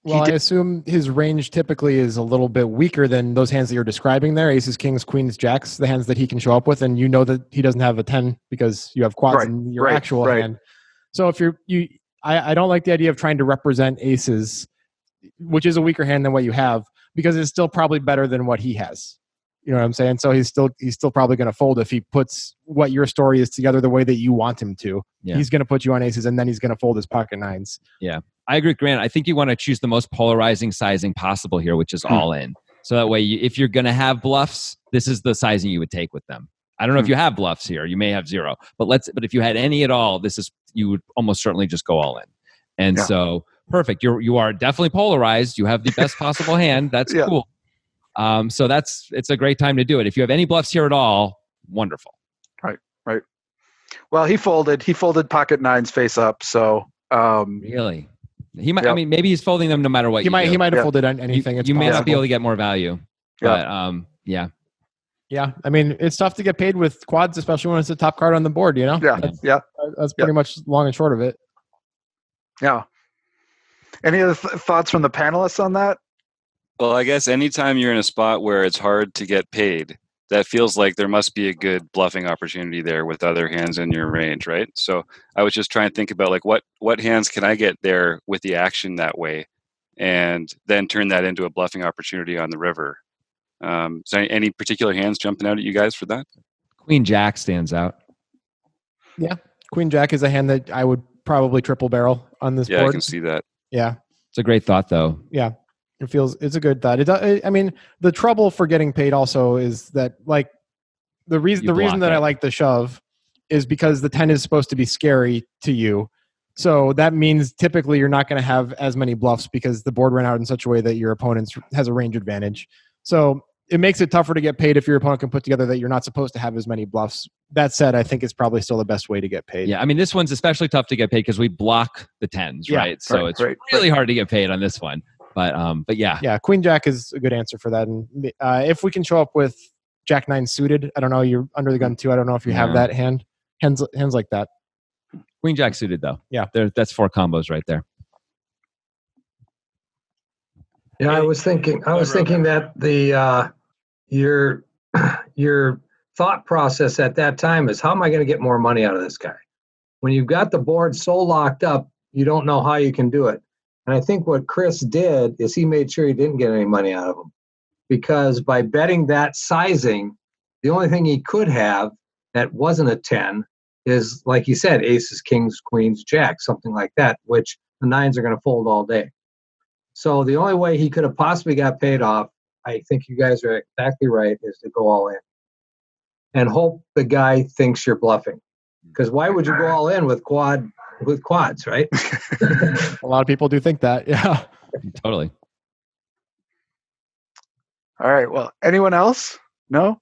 Well, I assume his range typically is a little bit weaker than those hands that you're describing there. Aces, kings, queens, jacks, the hands that he can show up with. And you know that he doesn't have a 10 because you have quads in your actual hand. So if I don't like the idea of trying to represent aces, which is a weaker hand than what you have, because it's still probably better than what he has. You know what I'm saying? So he's still probably going to fold if he puts what your story is together the way that you want him to. Yeah. He's going to put you on aces and then he's going to fold his pocket 9s. Yeah. I agree with Grant. I think you want to choose the most polarizing sizing possible here, which is all in. So that way, if you're going to have bluffs, this is the sizing you would take with them. I don't know if you have bluffs here. You may have 0. But if you had any at all, you would almost certainly just go all in. And so, perfect. You are definitely polarized. You have the best possible hand. That's cool. So it's a great time to do it. If you have any bluffs here at all, wonderful. Right. Well, he folded pocket 9s face up. So really. He might. I mean, maybe he's folding them no matter what. He might have folded on anything. You may not be able to get more value. But yeah. I mean, it's tough to get paid with quads, especially when it's the top card on the board. That's pretty much long and short of it. Yeah. Any other thoughts from the panelists on that? Well, I guess anytime you're in a spot where it's hard to get paid, that feels like there must be a good bluffing opportunity there with other hands in your range, right? So I was just trying to think about what hands can I get there with the action that way, and then turn that into a bluffing opportunity on the river. So any particular hands jumping out at you guys for that? Queen Jack stands out. Yeah, Queen Jack is a hand that I would probably triple barrel on this Yeah, board. I can see that. Yeah. It's a great thought, though. Yeah. It's a good thought. I mean, the trouble for getting paid also is that, like, the reason that I like the shove is because the 10 is supposed to be scary to you. So that means typically you're not going to have as many bluffs because the board ran out in such a way that your opponent has a range advantage. So it makes it tougher to get paid if your opponent can put together that you're not supposed to have as many bluffs. That said, I think it's probably still the best way to get paid. Yeah, I mean, this one's especially tough to get paid because we block the 10s, right? So it's really hard to get paid on this one. But yeah. Yeah, Queen Jack is a good answer for that. And if we can show up with Jack 9 suited, I don't know, you're under the gun too. I don't know if you have that hands like that. Queen Jack suited, though. Yeah. That's 4 combos right there. Yeah, I was thinking that the your thought process at that time is, how am I going to get more money out of this guy? When you've got the board so locked up, you don't know how you can do it. And I think what Chris did is he made sure he didn't get any money out of him, because by betting that sizing, the only thing he could have that wasn't a 10 is, like he said, aces, kings, queens, jacks, something like that, which the 9s are going to fold all day. So the only way he could have possibly got paid off, I think you guys are exactly right, is to go all in and hope the guy thinks you're bluffing. Because why would you go all in with quads, right? A lot of people do think that. Yeah. Totally. All right. Well, anyone else? No?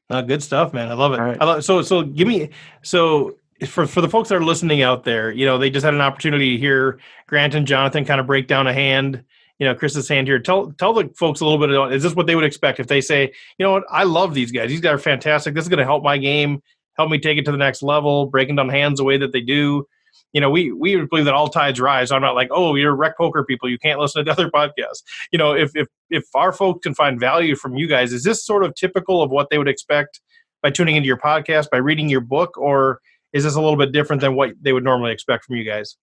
Good stuff, man. I love it. Right. I love, so give me, so for the folks that are listening out there, they just had an opportunity to hear Grant and Jonathan kind of break down a hand, Chris's hand here. Tell the folks a little bit about, is this what they would expect if they say, you know what, I love these guys. These guys are fantastic. This is going to help my game, help me take it to the next level, breaking down hands the way that they do. We believe that all tides rise. I'm not like, oh, you're rec poker people, you can't listen to other podcasts. If our folks can find value from you guys, is this sort of typical of what they would expect by tuning into your podcast, by reading your book, or is this a little bit different than what they would normally expect from you guys?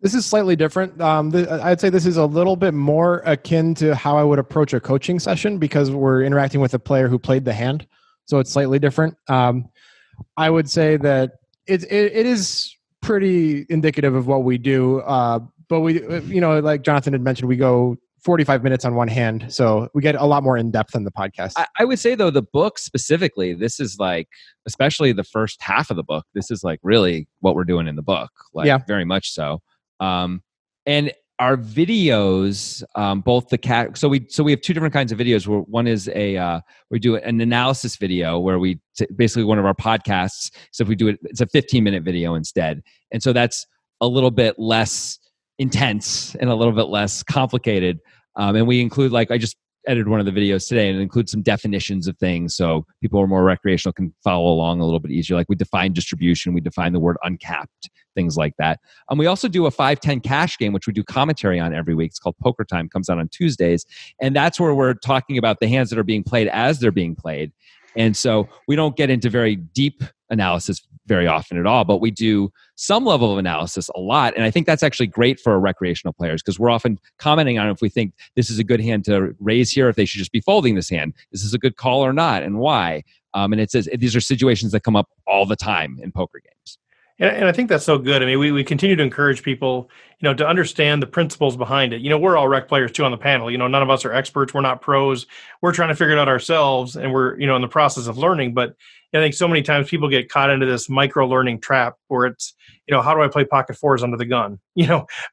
This is slightly different. I'd say this is a little bit more akin to how I would approach a coaching session, because we're interacting with a player who played the hand. So it's slightly different. I would say that it is pretty indicative of what we do. But we, like Jonathan had mentioned, we go 45 minutes on one hand. So we get a lot more in depth in the podcast. I would say, though, the book specifically, this is like, especially the first half of the book, this is like really what we're doing in the book. Very much so. And our videos, both the so we have 2 different kinds of videos. Where one is we do an analysis video where we basically one of our podcasts. So if we do it, it's a 15-minute video instead, and so that's a little bit less intense and a little bit less complicated. And we include, like, I just edited one of the videos today, and it includes some definitions of things, so people who are more recreational can follow along a little bit easier. Like, we define distribution, we define the word uncapped, things like that. We also do a 5-10 cash game, which we do commentary on every week. It's called Poker Time, comes out on Tuesdays, and that's where we're talking about the hands that are being played as they're being played. And so we don't get into very deep analysis very often at all, but we do some level of analysis a lot. And I think that's actually great for our recreational players, because we're often commenting on if we think this is a good hand to raise here, if they should just be folding this hand. Is this a good call or not, and why? And it says these are situations that come up all the time in poker games. And I think that's so good. I mean, we continue to encourage people, to understand the principles behind it. We're all rec players too on the panel. None of us are experts. We're not pros. We're trying to figure it out ourselves, and we're, in the process of learning. But I think so many times people get caught into this micro learning trap where it's, how do I play pocket 4s under the gun,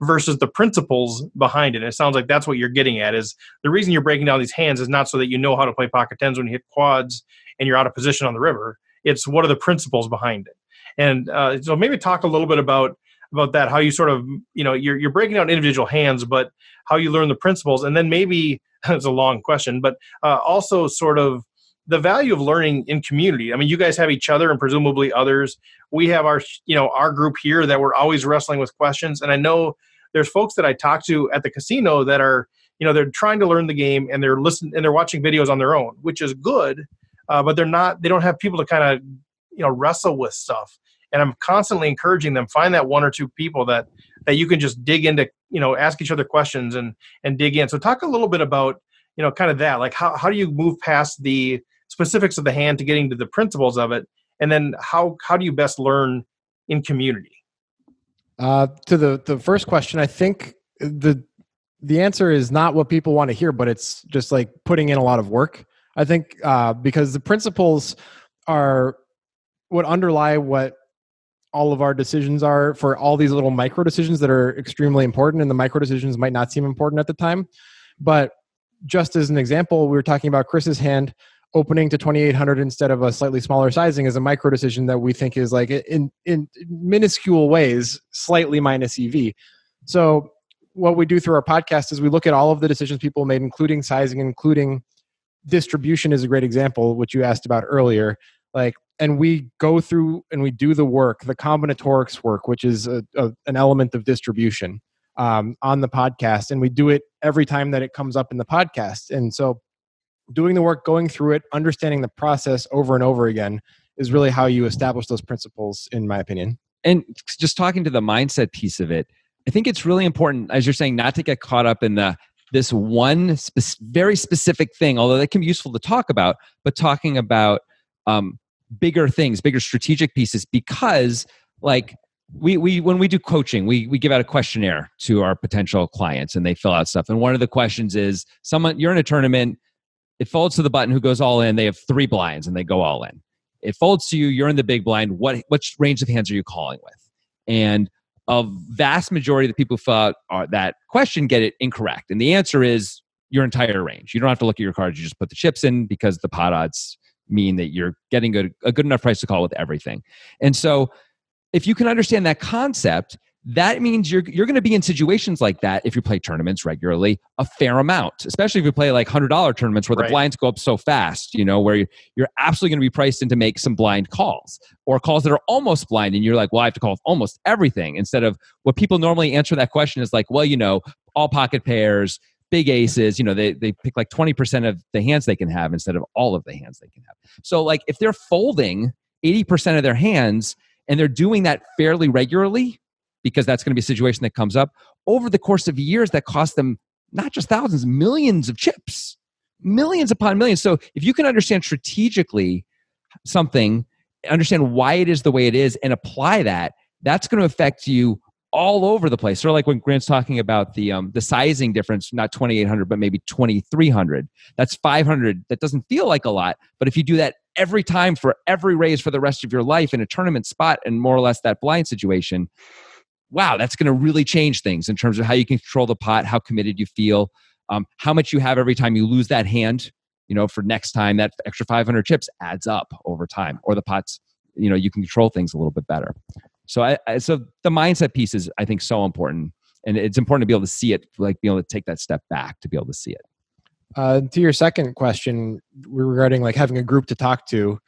versus the principles behind it. And it sounds like that's what you're getting at, is the reason you're breaking down these hands is not so that you know how to play pocket 10s when you hit quads and you're out of position on the river. It's what are the principles behind it. And so maybe talk a little bit about that, how you sort of, you're breaking down individual hands, but how you learn the principles. And then maybe, it's a long question, but also sort of the value of learning in community. I mean, you guys have each other and presumably others. We have our group here that we're always wrestling with questions. And I know there's folks that I talk to at the casino that are, they're trying to learn the game, and they're listening and they're watching videos on their own, which is good. But they don't have people to kind of, wrestle with stuff. And I'm constantly encouraging them, find that 1 or 2 people that you can just dig into, ask each other questions and dig in. So talk a little bit about, kind of that, like how do you move past the specifics of the hand to getting to the principles of it? And then how do you best learn in community? To the first question, I think the answer is not what people want to hear, but it's just like putting in a lot of work. I think because the principles are what underlie what all of our decisions are for all these little micro decisions that are extremely important, and the micro decisions might not seem important at the time. But just as an example, we were talking about Chris's hand opening to 2800 instead of a slightly smaller sizing is a micro decision that we think is like in minuscule ways slightly minus EV. So what we do through our podcast is we look at all of the decisions people made, including sizing, including distribution is a great example, which you asked about earlier. Like, and we go through and we do the work, the combinatorics work, which is an element of distribution on the podcast. And we do it every time that it comes up in the podcast. And so doing the work, going through it, understanding the process over and over again is really how you establish those principles, in my opinion. And just talking to the mindset piece of it, I think it's really important, as you're saying, not to get caught up in this one very specific thing, although that can be useful to talk about, but talking about bigger things, bigger strategic pieces, because like we when we do coaching, we give out a questionnaire to our potential clients and they fill out stuff. And one of the questions is, you're in a tournament, it folds to the button who goes all in, they have 3 blinds and they go all in. It folds to you, you're in the big blind, what range of hands are you calling with? And a vast majority of the people who fill out that question get it incorrect. And the answer is your entire range. You don't have to look at your cards, you just put the chips in because the pot odds mean that you're getting a good enough price to call with everything. And so if you can understand that concept, that means you're going to be in situations like that if you play tournaments regularly a fair amount, especially if you play like $100 tournaments where the blinds go up so fast, where you're absolutely going to be priced in to make some blind calls or calls that are almost blind. And you're like, well, I have to call with almost everything, instead of what people normally answer that question is like, well, all pocket pairs, big aces, they pick like 20% of the hands they can have instead of all of the hands they can have. So like if they're folding 80% of their hands and they're doing that fairly regularly, because that's going to be a situation that comes up over the course of years that costs them not just thousands, millions of chips, millions upon millions. So if you can understand strategically something, understand why it is the way it is, and apply that, that's going to affect you all over the place. So like when Grant's talking about the sizing difference, not 2,800, but maybe 2,300, that's 500. That doesn't feel like a lot, but if you do that every time for every raise for the rest of your life in a tournament spot and more or less that blind situation, wow, that's going to really change things in terms of how you can control the pot, how committed you feel, how much you have every time you lose that hand. For next time, that extra 500 chips adds up over time, or the pots, you can control things a little bit better. So so the mindset piece is, I think, so important. And it's important to be able to see it, like be able to take that step back to be able to see it. To your second question regarding like having a group to talk to,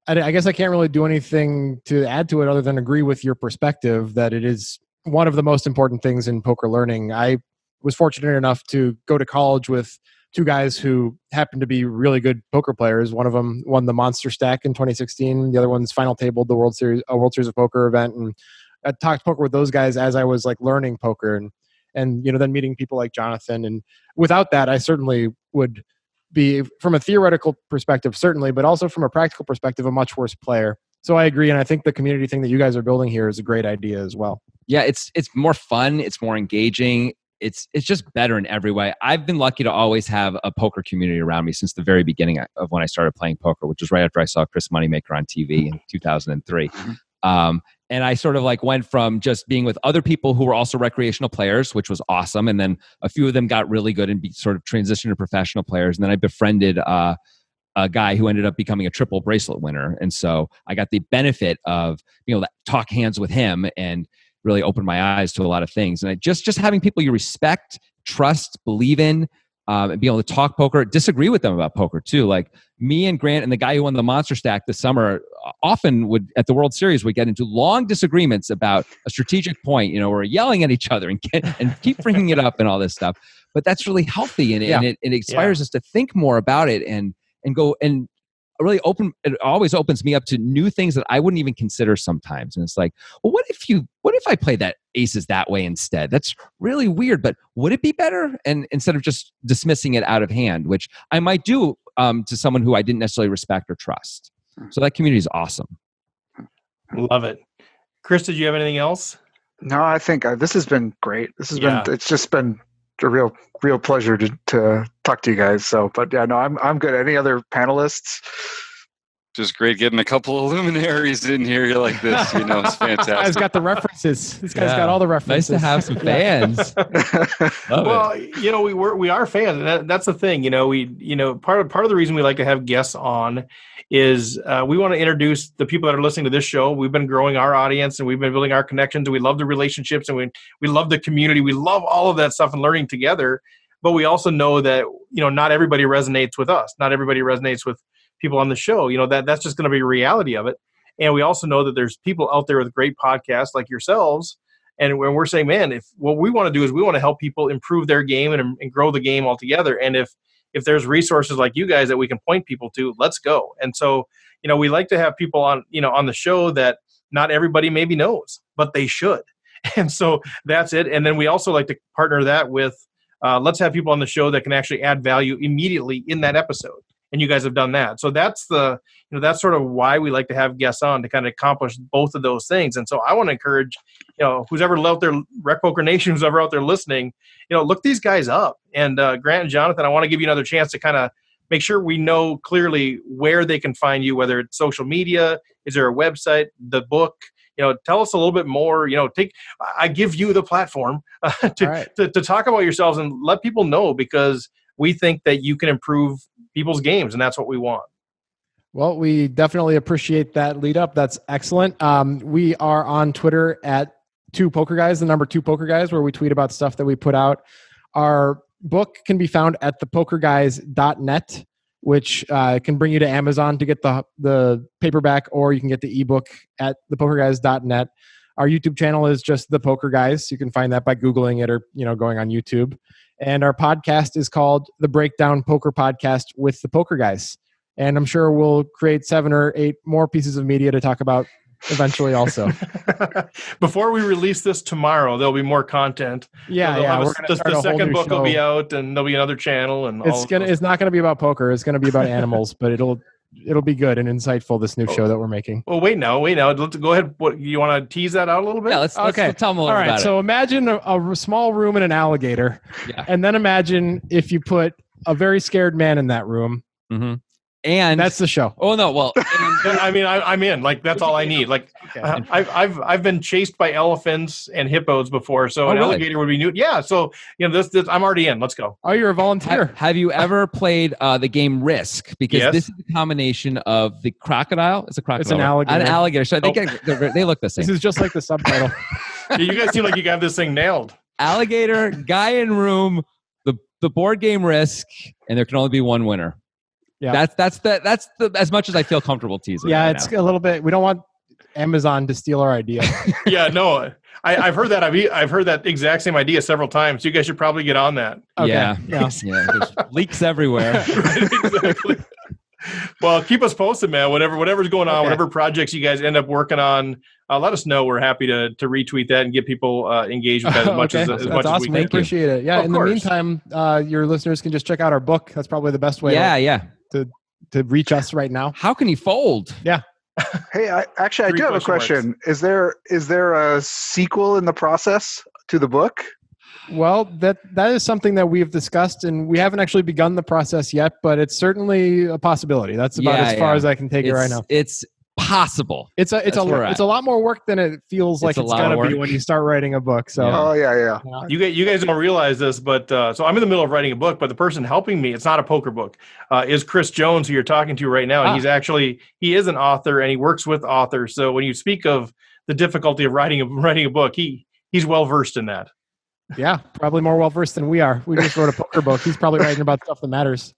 I guess I can't really do anything to add to it other than agree with your perspective that it is one of the most important things in poker learning. I was fortunate enough to go to college with 2 guys who happened to be really good poker players. One of them won the Monster Stack in 2016. The other one's final tabled the World Series of Poker event. And I talked poker with those guys as I was like learning poker and then meeting people like Jonathan. And without that, I certainly would be, from a theoretical perspective, certainly, but also from a practical perspective, a much worse player. So I agree. And I think the community thing that you guys are building here is a great idea as well. Yeah, it's more fun. It's more engaging. It's just better in every way. I've been lucky to always have a poker community around me since the very beginning of when I started playing poker, which was right after I saw Chris Moneymaker on TV in 2003. And I sort of like went from just being with other people who were also recreational players, which was awesome. And then a few of them got really good and sort of transitioned to professional players. And then I befriended a guy who ended up becoming a triple bracelet winner. And so I got the benefit of being able to talk hands with him and really opened my eyes to a lot of things. And just having people you respect, trust, believe in, and being able to talk poker, disagree with them about poker too. Like me and Grant and the guy who won the Monster Stack this summer often would, at the World Series, would get into long disagreements about a strategic point, we're yelling at each other and keep bringing it up and all this stuff. But that's really healthy, and it inspires us to think more about it and go and really it always opens me up to new things that I wouldn't even consider sometimes. And it's like, well, what if I play that aces that way instead? That's really weird, but would it be better? And instead of just dismissing it out of hand, which I might do to someone who I didn't necessarily respect or trust. So that community is awesome. Love it. Chris, did you have anything else? No, I think this has been great. This has been, it's just been a real pleasure to talk to you guys. So, but yeah, no, I'm good. Any other panelists? Just great getting a couple of luminaries in here like this. You know, it's fantastic. This guy's got the references. This guy's got all the references. Nice to have some fans. Well, you know, we are fans, and that's the thing. You know, part of the reason we like to have guests on is we want to introduce the people that are listening to this show. We've been growing our audience, and we've been building our connections, and we love the relationships, and we love the community. We love all of that stuff and learning together. But we also know that, you know, not everybody resonates with us. Not everybody resonates with people on the show. You know, that's just going to be a reality of it. And we also know that there's people out there with great podcasts like yourselves. And when we're saying, man, if what we want to do is we want to help people improve their game and grow the game altogether. And if there's resources like you guys that we can point people to, let's go. And so, you know, we like to have people on the show that not everybody maybe knows, but they should. And so that's it. And then we also like to partner that with, let's have people on the show that can actually add value immediately in that episode. And you guys have done that. So that's that's sort of why we like to have guests on, to kind of accomplish both of those things. And so I want to encourage, you know, who's ever out there, Rec Poker Nation, who's ever out there listening, you know, look these guys up. And Grant and Jonathan, I want to give you another chance to kind of make sure we know clearly where they can find you, whether it's social media, is there a website, the book, you know, tell us a little bit more, you know, I give you the platform to talk about yourselves and let people know, because we think that you can improve people's games, and that's what we want. Well, we definitely appreciate that lead up. That's excellent. We are on Twitter at 2PokerGuys, the number 2PokerGuys, where we tweet about stuff that we put out. Our book can be found at thepokerguys.net, which can bring you to Amazon to get the paperback, or you can get the ebook at thepokerguys.net. Our YouTube channel is just The Poker Guys. You can find that by Googling it or, you know, going on YouTube. And our podcast is called The Breakdown Poker Podcast with the Poker Guys. And I'm sure we'll create 7 or 8 more pieces of media to talk about eventually also. Before we release this tomorrow, there'll be more content. Yeah, The second book will be out, and there'll be another channel. And it's not going to be about poker. It's going to be about animals, but it'll be good and insightful, this new show that we're making. Well, wait now. Let's go ahead. What, you want to tease that out a little bit? Yeah, let's tell them a little about it. All right, so imagine a small room in an alligator, and then imagine if you put a very scared man in that room. Mm-hmm. And that's the show. Oh no! Well, I mean, I'm in. Like, that's all I need. Like, I've been chased by elephants and hippos before, so an alligator would be new. Yeah, so you know, this I'm already in. Let's go. Oh, you're a volunteer. Have you ever played the game Risk? Because this is a combination of the crocodile. It's a crocodile. It's an alligator. An alligator. So they look the same. This is just like the subtitle. You guys seem like you got this thing nailed. Alligator, guy in room, the board game Risk, and there can only be one winner. Yeah, that's as much as I feel comfortable teasing. Yeah, it's a little bit. We don't want Amazon to steal our idea. Yeah, no, I've heard that. I've heard that exact same idea several times. You guys should probably get on that. Okay. Yeah. There's leaks everywhere. Right, exactly. Well, keep us posted, man. Whatever's going on, whatever projects you guys end up working on, let us know. We're happy to retweet that and get people engaged with that as much as awesome. we can. We appreciate it. Yeah. In the meantime, your listeners can just check out our book. That's probably the best way. To reach us right now. How can he fold? Yeah. Hey, I do have a question. Is there a sequel in the process to the book? Well, that is something that we've discussed, and we haven't actually begun the process yet, but it's certainly a possibility. That's about as far as I can take it right now. It's possible. It's a lot more work than it feels like it's going to be when you start writing a book. So You guys don't realize this, but so I'm in the middle of writing a book, but the person helping me, it's not a poker book, is Chris Jones, who you're talking to right now. And he is an author, and he works with authors. So when you speak of the difficulty of writing a book, he's well versed in that. Yeah, probably more well-versed than we are. We just wrote a poker book. He's probably writing about stuff that matters.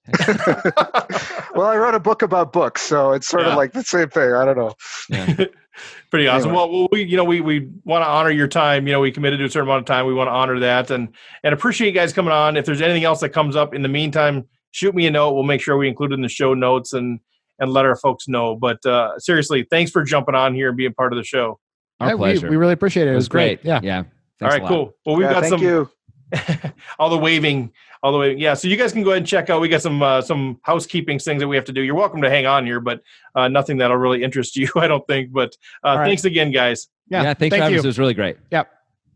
Well, I wrote a book about books, so it's sort of like the same thing. I don't know. Yeah. Pretty awesome. Anyway. Well, we want to honor your time. You know, we committed to a certain amount of time. We want to honor that and appreciate you guys coming on. If there's anything else that comes up in the meantime, shoot me a note. We'll make sure we include it in the show notes and let our folks know. But seriously, thanks for jumping on here and being part of the show. Our pleasure. We really appreciate it. It was great. Yeah. Thanks all right, cool. Well, we've got thank you. all the waving. Yeah, so you guys can go ahead and check out. We got some housekeeping things that we have to do. You're welcome to hang on here, but nothing that'll really interest you, I don't think. But thanks again, guys. Yeah, thanks, Travis. It was really great. Yep.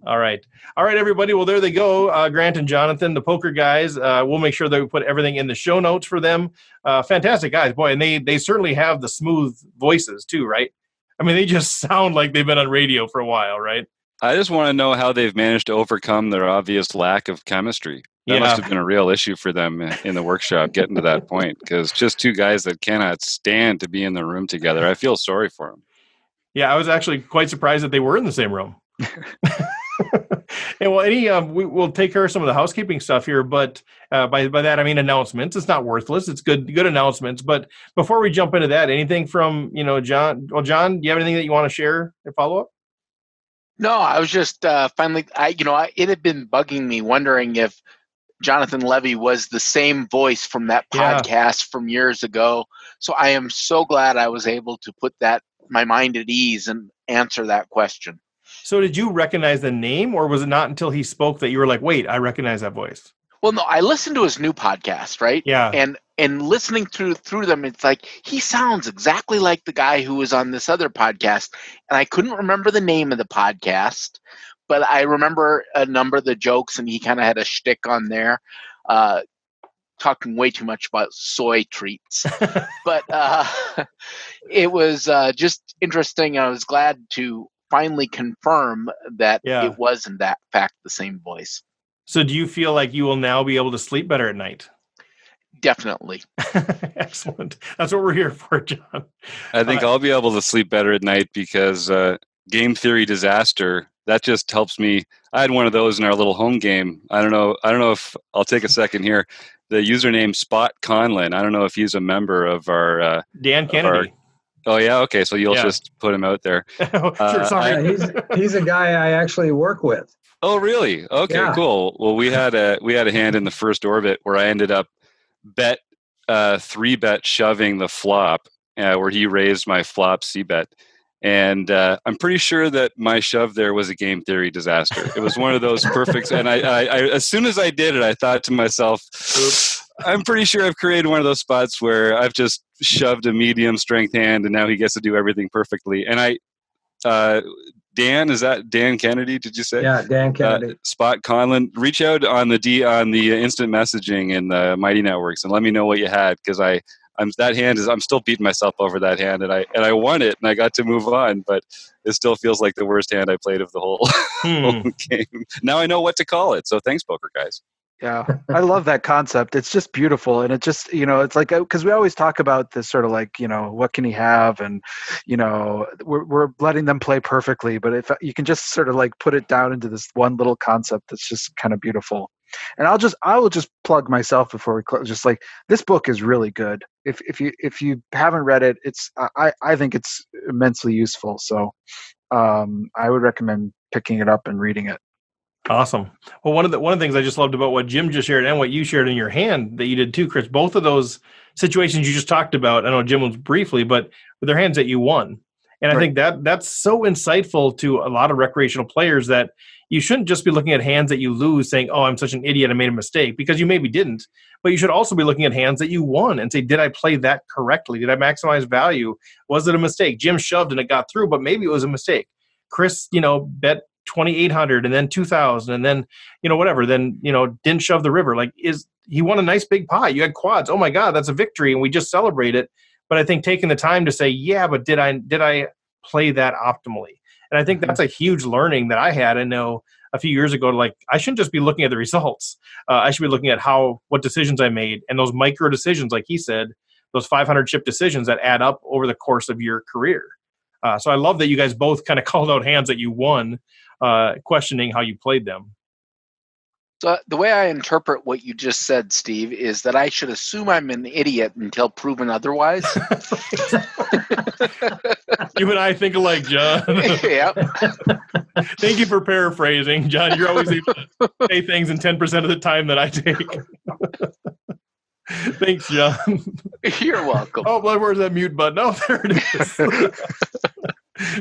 All right, everybody. Well, there they go. Grant and Jonathan, the poker guys. We'll make sure that we put everything in the show notes for them. Fantastic guys, boy, and they certainly have the smooth voices too, right? I mean, they just sound like they've been on radio for a while, right? I just want to know how they've managed to overcome their obvious lack of chemistry. That must have been a real issue for them in the workshop, getting to that point, because just two guys that cannot stand to be in the room together. I feel sorry for them. Yeah, I was actually quite surprised that they were in the same room. And well, we'll take care of some of the housekeeping stuff here, but by that I mean announcements. It's not worthless; it's good announcements. But before we jump into that, anything from John? Well, John, do you have anything that you want to share and follow up? No, I was just finally. It had been bugging me, wondering if Jonathan Levy was the same voice from that podcast from years ago. So I am so glad I was able to put my mind at ease and answer that question. So did you recognize the name, or was it not until he spoke that you were like, wait, I recognize that voice? Well, no, I listened to his new podcast, right? Yeah. And listening through them, it's like he sounds exactly like the guy who was on this other podcast. And I couldn't remember the name of the podcast, but I remember a number of the jokes, and he kind of had a shtick on there, talking way too much about soy treats. But it was just interesting. I was glad to finally confirm that it was in that fact the same voice. So do you feel like you will now be able to sleep better at night? Definitely. Excellent. That's what we're here for, John. I think I'll be able to sleep better at night because game theory disaster, that just helps me. I had one of those in our little home game. I don't know if I'll take a second here. The username Spot Conlin. I don't know if he's a member of our Dan Kennedy. Oh yeah, okay. So you'll just put him out there. Sure, sorry. He's a guy I actually work with. Oh really? Okay, cool. Well, we had a hand in the first orbit where I ended up 3-bet shoving the flop, where he raised my flop C-bet. And I'm pretty sure that my shove there was a game theory disaster. It was one of those perfect. And I as soon as I did it, I thought to myself, oops, I'm pretty sure I've created one of those spots where I've just shoved a medium strength hand, and now he gets to do everything perfectly. And Dan, is that Dan Kennedy? Did you say? Yeah, Dan Kennedy. Spot Conlin. Reach out on the instant messaging in the Mighty Networks and let me know what you had, because I'm still beating myself over that hand, and I won it and I got to move on, but it still feels like the worst hand I played of the whole game. Now I know what to call it. So thanks, poker guys. Yeah, I love that concept. It's just beautiful. And it just, it's like, because we always talk about this sort of like, what can he have? And, we're letting them play perfectly. But if you can just sort of like put it down into this one little concept that's just kind of beautiful. And I will just plug myself before we close. Just like, this book is really good. If you haven't read it, I think it's immensely useful. So I would recommend picking it up and reading it. Awesome. Well, one of the things I just loved about what Jim just shared and what you shared in your hand that you did too, Chris, both of those situations you just talked about, I know Jim was briefly, but with their hands that you won. And I think that's so insightful to a lot of recreational players, that you shouldn't just be looking at hands that you lose saying, oh, I'm such an idiot, I made a mistake, because you maybe didn't. But you should also be looking at hands that you won and say, did I play that correctly? Did I maximize value? Was it a mistake? Jim shoved and it got through, but maybe it was a mistake. Chris, bet 2,800 and then 2,000 and then, whatever, then, didn't shove the river. Like, he won a nice big pie. You had quads. Oh my God, that's a victory. And we just celebrate it. But I think taking the time to say, yeah, but did I play that optimally? And I think that's a huge learning that I had. I know a few years ago, like, I shouldn't just be looking at the results. I should be looking at what decisions I made, and those micro decisions, like he said, those 500 chip decisions that add up over the course of your career. So I love that you guys both kind of called out hands that you won, questioning how you played them. So the way I interpret what you just said, Steve, is that I should assume I'm an idiot until proven otherwise. You and I think alike, John. Yep. Thank you for paraphrasing, John. You're always able to say things in 10% of the time that I take. Thanks, John. You're welcome. Oh, where's that mute button? Oh, there it is.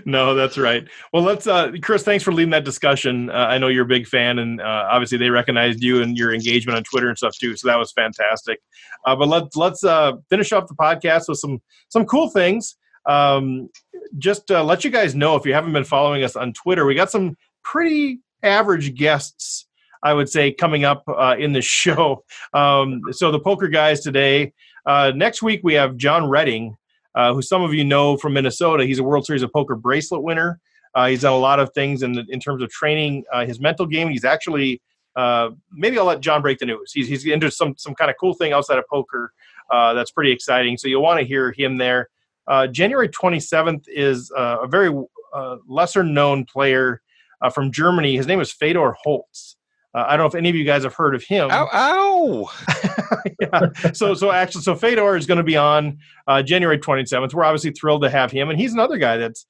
No, that's right. Well, let's, Chris, thanks for leading that discussion. I know you're a big fan, and obviously they recognized you and your engagement on Twitter and stuff too. So that was fantastic. But let's finish off the podcast with some cool things. Just let you guys know, if you haven't been following us on Twitter, we got some pretty average guests, I would say, coming up in the show. So the poker guys today. Next week we have John Redding, who some of you know from Minnesota. He's a World Series of Poker bracelet winner. He's done a lot of things in terms of training his mental game. He's actually maybe I'll let John break the news. He's into some kind of cool thing outside of poker that's pretty exciting. So you'll want to hear him there. January 27th is a very lesser known player from Germany. His name is Fedor Holz. I don't know if any of you guys have heard of him. Ow! Yeah. So Fedor is going to be on January 27th. We're obviously thrilled to have him, and he's another guy that's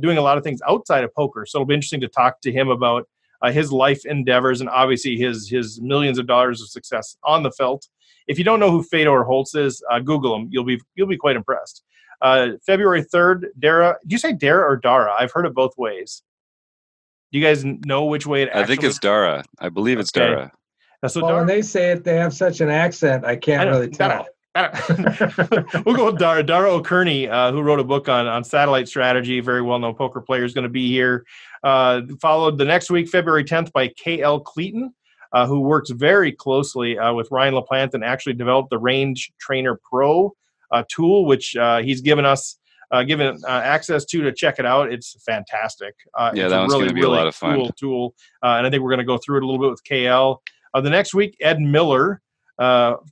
doing a lot of things outside of poker. So it'll be interesting to talk to him about his life endeavors and obviously his millions of dollars of success on the felt. If you don't know who Fedor Holz is, Google him. You'll be quite impressed. February 3rd, Dara. Do you say Dara or Dara? I've heard it both ways. Do you guys know which way it actually? I think it's Dara. I believe it's Okay. Dara. So Well, Dara, when they say it, they have such an accent, I can't really tell. We'll go with Dara. Dara O'Kearney, who wrote a book on satellite strategy, very well-known poker player, is going to be here. Followed the next week, February 10th, by K.L. Cleaton, who works very closely with Ryan LaPlante and actually developed the Range Trainer Pro tool, which he's given us access to check it out. It's fantastic. Yeah, it's that one's going to be a lot of fun. Cool tool, and I think we're going to go through it a little bit with KL. The next week, Ed Miller,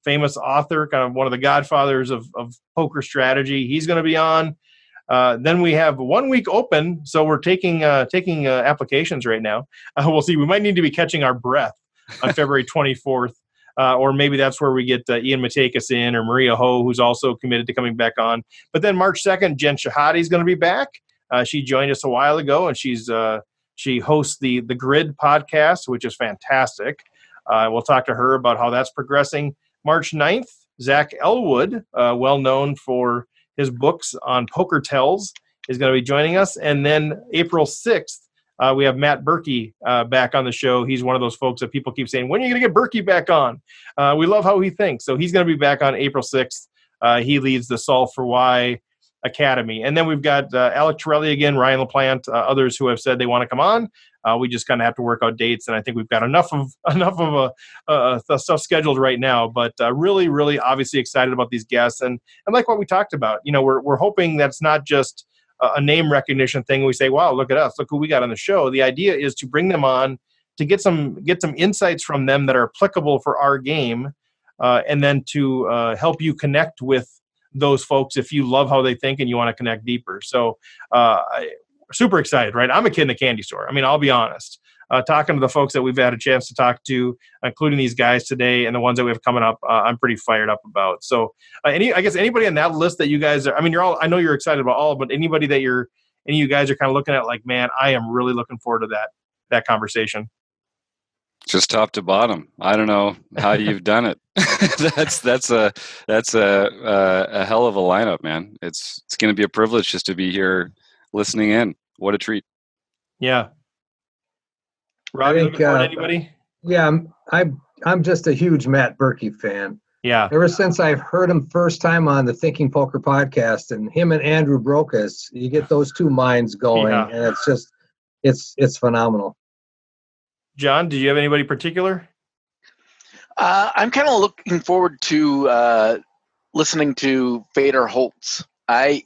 famous author, kind of one of the godfathers of poker strategy. He's going to be on. Then we have 1 week open, so we're taking applications right now. We'll see. We might need to be catching our breath on February 24th, or maybe that's where we get Ian Matakis in, or Maria Ho, who's also committed to coming back on. But then March 2nd, Jen Shahadi is going to be back. She joined us a while ago, and she hosts the Grid podcast, which is fantastic. We'll talk to her about how that's progressing. March 9th, Zach Elwood, well known for his books on poker tells, is going to be joining us. And then April 6th, we have Matt Berkey back on the show. He's one of those folks that people keep saying, when are you going to get Berkey back on? We love how he thinks. So he's going to be back on April 6th. He leads the Solve for Why Academy. And then we've got Alec Torelli again, Ryan LaPlante, others who have said they want to come on. We just kind of have to work out dates, and I think we've got enough of stuff scheduled right now. But really, really, obviously excited about these guests, and like what we talked about. We're hoping that's not just a name recognition thing. We say, "Wow, look at us! Look who we got on the show." The idea is to bring them on to get some insights from them that are applicable for our game, and then to help you connect with those folks if you love how they think and you want to connect deeper. So. Super excited, right? I'm a kid in a candy store. I mean, I'll be honest. Talking to the folks that we've had a chance to talk to, including these guys today and the ones that we have coming up, I'm pretty fired up about. So, I guess anybody on that list that you guys are, I mean, I know you're excited about all, but anybody that any of you guys are kind of looking at like, man, I am really looking forward to that conversation. Just top to bottom. I don't know how you've done it. That's a hell of a lineup, man. It's going to be a privilege just to be here listening in. What a treat. Yeah. Rob, you looking forward to anybody? Yeah, I'm just a huge Matt Berkey fan. Yeah. Ever since I've heard him first time on the Thinking Poker podcast, and him and Andrew Brokus, you get those two minds going, and it's just it's phenomenal. John, did you have anybody particular? I'm kind of looking forward to listening to Fedor Holz.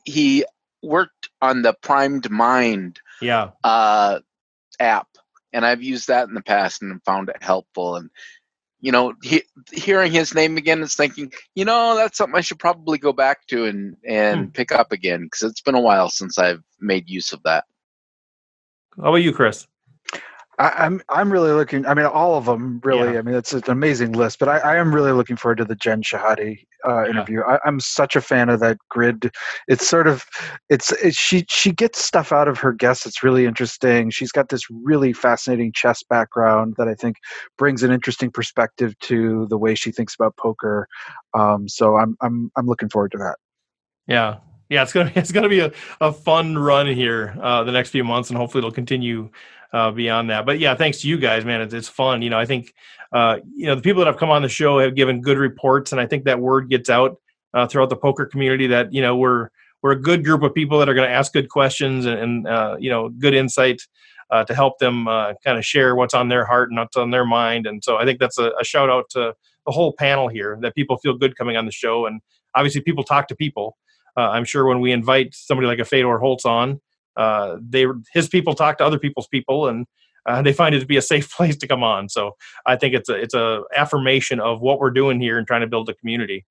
He worked on the Primed Mind app, and I've used that in the past and found it helpful. And hearing his name again is thinking, that's something I should probably go back to and pick up again, because it's been a while since I've made use of that. How about you, Chris? I'm really looking. I mean, all of them really. Yeah. I mean, it's an amazing list. But I am really looking forward to the Jen Shahadi interview. I'm such a fan of that Grid. It's sort of she gets stuff out of her guests that's really interesting. She's got this really fascinating chess background that I think brings an interesting perspective to the way she thinks about poker. So I'm looking forward to that. Yeah. Yeah, it's gonna be a fun run here the next few months, and hopefully it'll continue beyond that. But yeah, thanks to you guys, man. It's fun. I think the people that have come on the show have given good reports, and I think that word gets out throughout the poker community that we're a good group of people that are going to ask good questions and good insight to help them kind of share what's on their heart and what's on their mind. And so I think that's a shout out to the whole panel here, that people feel good coming on the show. And obviously people talk to people. I'm sure when we invite somebody like a Fedor Holtz on, his people talk to other people's people, and they find it to be a safe place to come on. So I think it's a affirmation of what we're doing here and trying to build a community.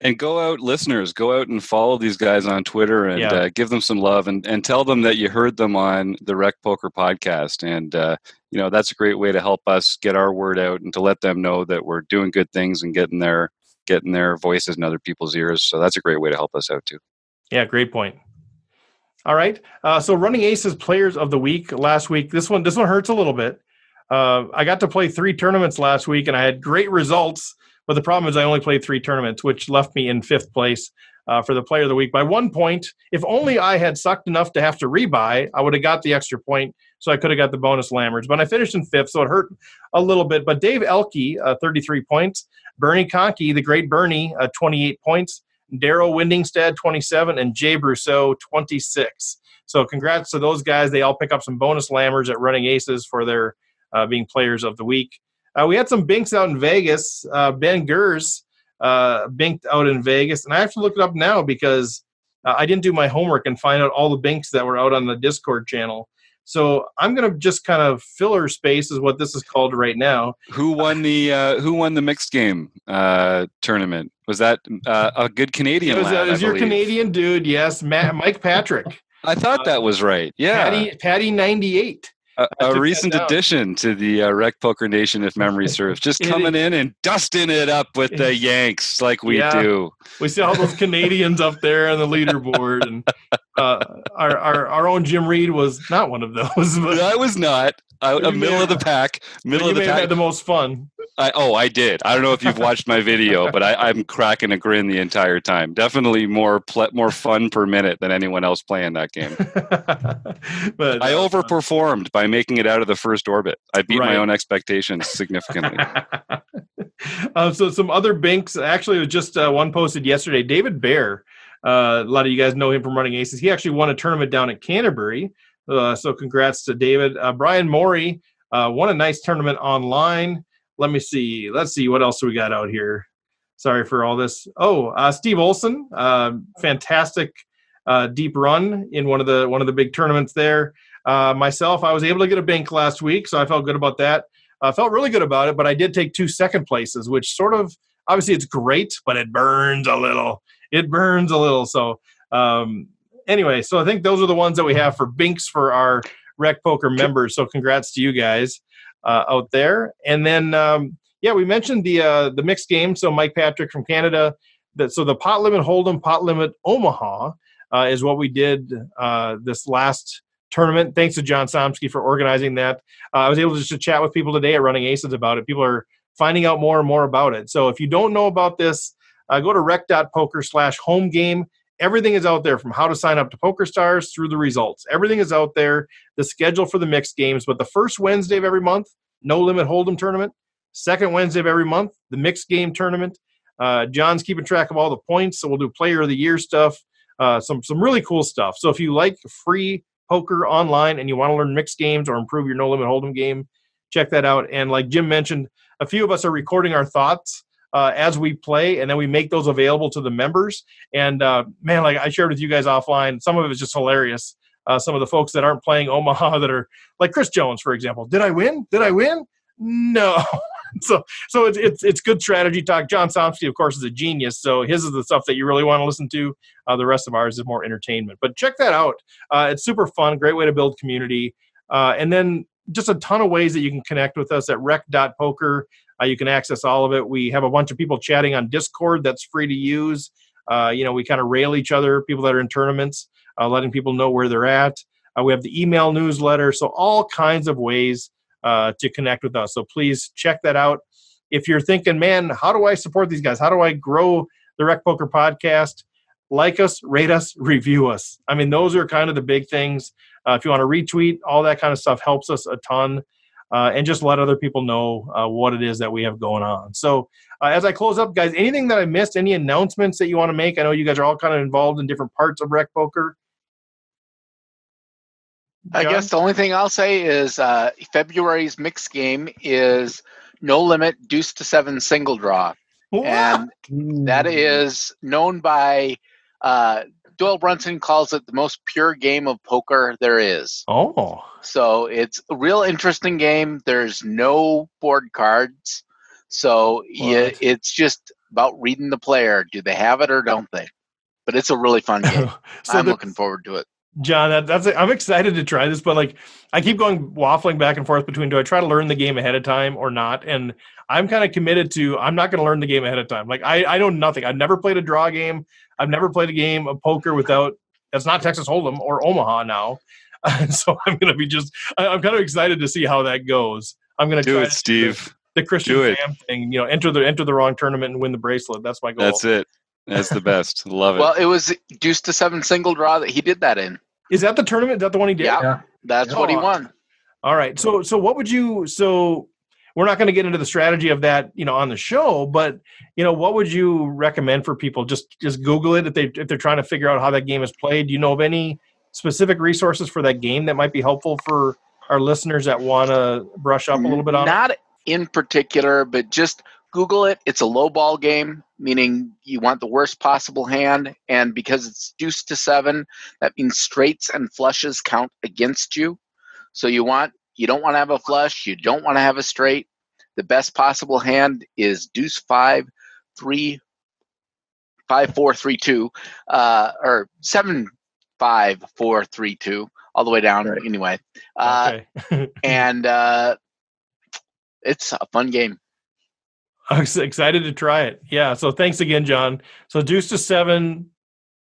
And go out, listeners, go out and follow these guys on Twitter and give them some love and tell them that you heard them on the Rec Poker podcast. And, that's a great way to help us get our word out and to let them know that we're doing good things and getting their voices in other people's ears. So that's a great way to help us out too. Yeah, great point. All right. So Running Aces Players of the Week last week. This one hurts a little bit. I got to play 3 tournaments last week, and I had great results. But the problem is I only played 3 tournaments, which left me in 5th place for the Player of the Week by 1 point. If only I had sucked enough to have to rebuy, I would have got the extra point, so I could have got the bonus Lammers. But I finished in 5th, so it hurt a little bit. But Dave Elke, 33 points. Bernie Conkey, the great Bernie, 28 points. Darrow Windingstad, 27, and Jay Brousseau, 26. So congrats to those guys. They all pick up some bonus Lammers at Running Aces for their being Players of the Week. We had some binks out in Vegas. Ben Gers binked out in Vegas. And I have to look it up now because I didn't do my homework and find out all the binks that were out on the Discord channel. So I'm going to just kind of filler space is what this is called right now. Who won the mixed game tournament? Was that a good Canadian lad? It was your Canadian dude, yes, Mike Patrick. I thought that was right. Yeah. Patty 98. A recent addition to the Rec Poker Nation, if memory serves. Just coming in and dusting it up with the Yanks like we do. We see all those Canadians up there on the leaderboard, and our own Jim Reid was not one of those. But I was not. Middle of the pack. Middle of the pack. Had the most fun. I did. I don't know if you've watched my video, but I'm cracking a grin the entire time. Definitely more fun per minute than anyone else playing that game. But I overperformed by making it out of the first orbit. I beat my own expectations significantly. So some other binks. Actually, it was just one posted yesterday. David Bear. A lot of you guys know him from Running Aces. He actually won a tournament down at Canterbury. So congrats to David. Brian Morey won a nice tournament online. Let's see what else we got out here. Sorry for all this. Steve Olson, fantastic deep run in one of the big tournaments there. Myself, I was able to get a bink last week, so I felt good about that. I felt really good about it, but I did take 2 second places, which sort of, obviously it's great, but it burns a little. So anyway, so I think those are the ones that we have for binks for our Rec Poker members. So congrats to you guys out there. And then, we mentioned the mixed game. So Mike Patrick from Canada. So the Pot Limit Hold'em, Pot Limit Omaha is what we did this last tournament. Thanks to John Somsky for organizing that. I was able just to chat with people today at Running Aces about it. People are finding out more and more about it. So if you don't know about this, go to rec.poker/home game. Everything is out there, from how to sign up to PokerStars through the results. Everything is out there, the schedule for the mixed games. But the first Wednesday of every month, No Limit Hold'em tournament. Second Wednesday of every month, the mixed game tournament. John's keeping track of all the points, so we'll do Player of the Year stuff, some really cool stuff. So if you like free poker online and you want to learn mixed games or improve your No Limit Hold'em game, check that out. And like Jim mentioned, a few of us are recording our thoughts as we play, and then we make those available to the members. And like I shared with you guys offline, some of it is just hilarious. Some of the folks that aren't playing Omaha that are like Chris Jones, for example. Did I win? No. So it's good strategy talk. John Somsky, of course, is a genius. So his is the stuff that you really want to listen to. The rest of ours is more entertainment. But check that out. It's super fun. Great way to build community. And then just a ton of ways that you can connect with us at rec.poker. You can access all of it. We have a bunch of people chatting on Discord that's free to use. We kind of rail each other, people that are in tournaments, letting people know where they're at. We have the email newsletter. So all kinds of ways to connect with us. So please check that out. If you're thinking, man, how do I support these guys? How do I grow the Rec Poker podcast? Like us, rate us, review us. I mean, those are kind of the big things. If you want to retweet, all that kind of stuff helps us a ton. And just let other people know what it is that we have going on. So as I close up, guys, anything that I missed, any announcements that you want to make? I know you guys are all kind of involved in different parts of Rec Poker. I guess the only thing I'll say is February's mixed game is No Limit Deuce to 7 single draw. And that is known by Doyle Brunson calls it the most pure game of poker there is. Oh. So it's a real interesting game. There's no board cards. So it's just about reading the player. Do they have it or don't they? But it's a really fun game. I'm looking forward to it. John, I'm excited to try this, but like I keep waffling back and forth between do I try to learn the game ahead of time or not? And I'm kind of committed to I'm not going to learn the game ahead of time. Like I know nothing. I've never played a draw game. I've never played a game of poker that's not Texas Hold'em or Omaha now. So I'm going to be I'm kind of excited to see how that goes. I'm going to do it, Steve. The Christian Sam thing, enter the wrong tournament and win the bracelet. That's my goal. That's it. That's the best. Love it. Well, it was Deuce to 7 single draw that he did that in. Is that the tournament? Is that the one he did? Yeah. That's what he won. All right. So what would you? So we're not going to get into the strategy of that, on the show. But what would you recommend for people? Just Google it if they're trying to figure out how that game is played. Do you know of any specific resources for that game that might be helpful for our listeners that want to brush up a little bit on it? Not in particular, but just Google it. It's a low ball game, meaning you want the worst possible hand. And because it's deuce to 7, that means straights and flushes count against you. So you don't want to have a flush. You don't want to have a straight. The best possible hand is deuce 5, 3, 5, 4, 3, 2, or 7, 5, 4, 3, 2, all the way down. Right. Anyway. Okay. And it's a fun game. I'm excited to try it. Yeah. So thanks again, John. So deuce to 7,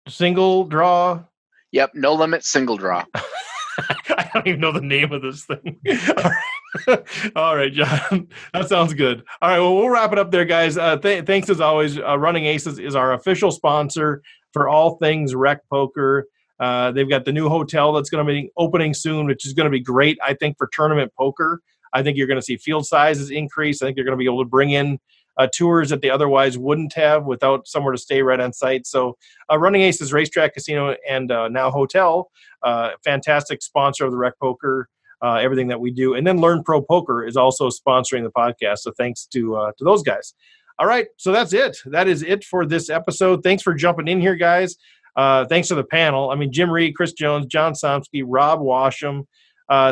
single draw. Yep. No limit, single draw. I don't even know the name of this thing. All right, John. That sounds good. All right. Well, we'll wrap it up there, guys. Thanks as always. Running Aces is our official sponsor for all things rec poker. They've got the new hotel that's going to be opening soon, which is going to be great, I think, for tournament poker. I think you're going to see field sizes increase. I think you're going to be able to bring in tours that they otherwise wouldn't have without somewhere to stay right on site. So Running Aces Racetrack, Casino, and now Hotel, fantastic sponsor of the Rec Poker, everything that we do. And then Learn Pro Poker is also sponsoring the podcast. So thanks to those guys. All right, so that's it. That is it for this episode. Thanks for jumping in here, guys. Thanks to the panel. I mean, Jim Reid, Chris Jones, John Somsky, Rob Washam.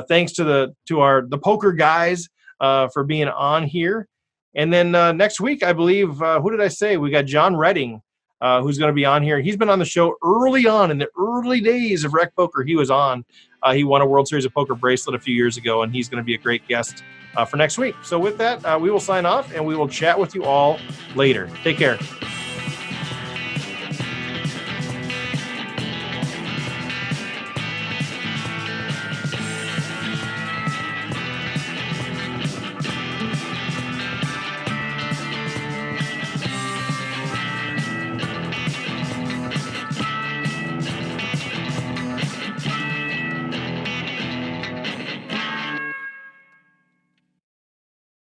Thanks to the poker guys for being on here. And then next week, I believe, who did I say? We got John Redding, who's going to be on here. He's been on the show early on in the early days of Rec Poker. He was on. He won a World Series of Poker bracelet a few years ago, and he's going to be a great guest for next week. So with that, we will sign off, and we will chat with you all later. Take care.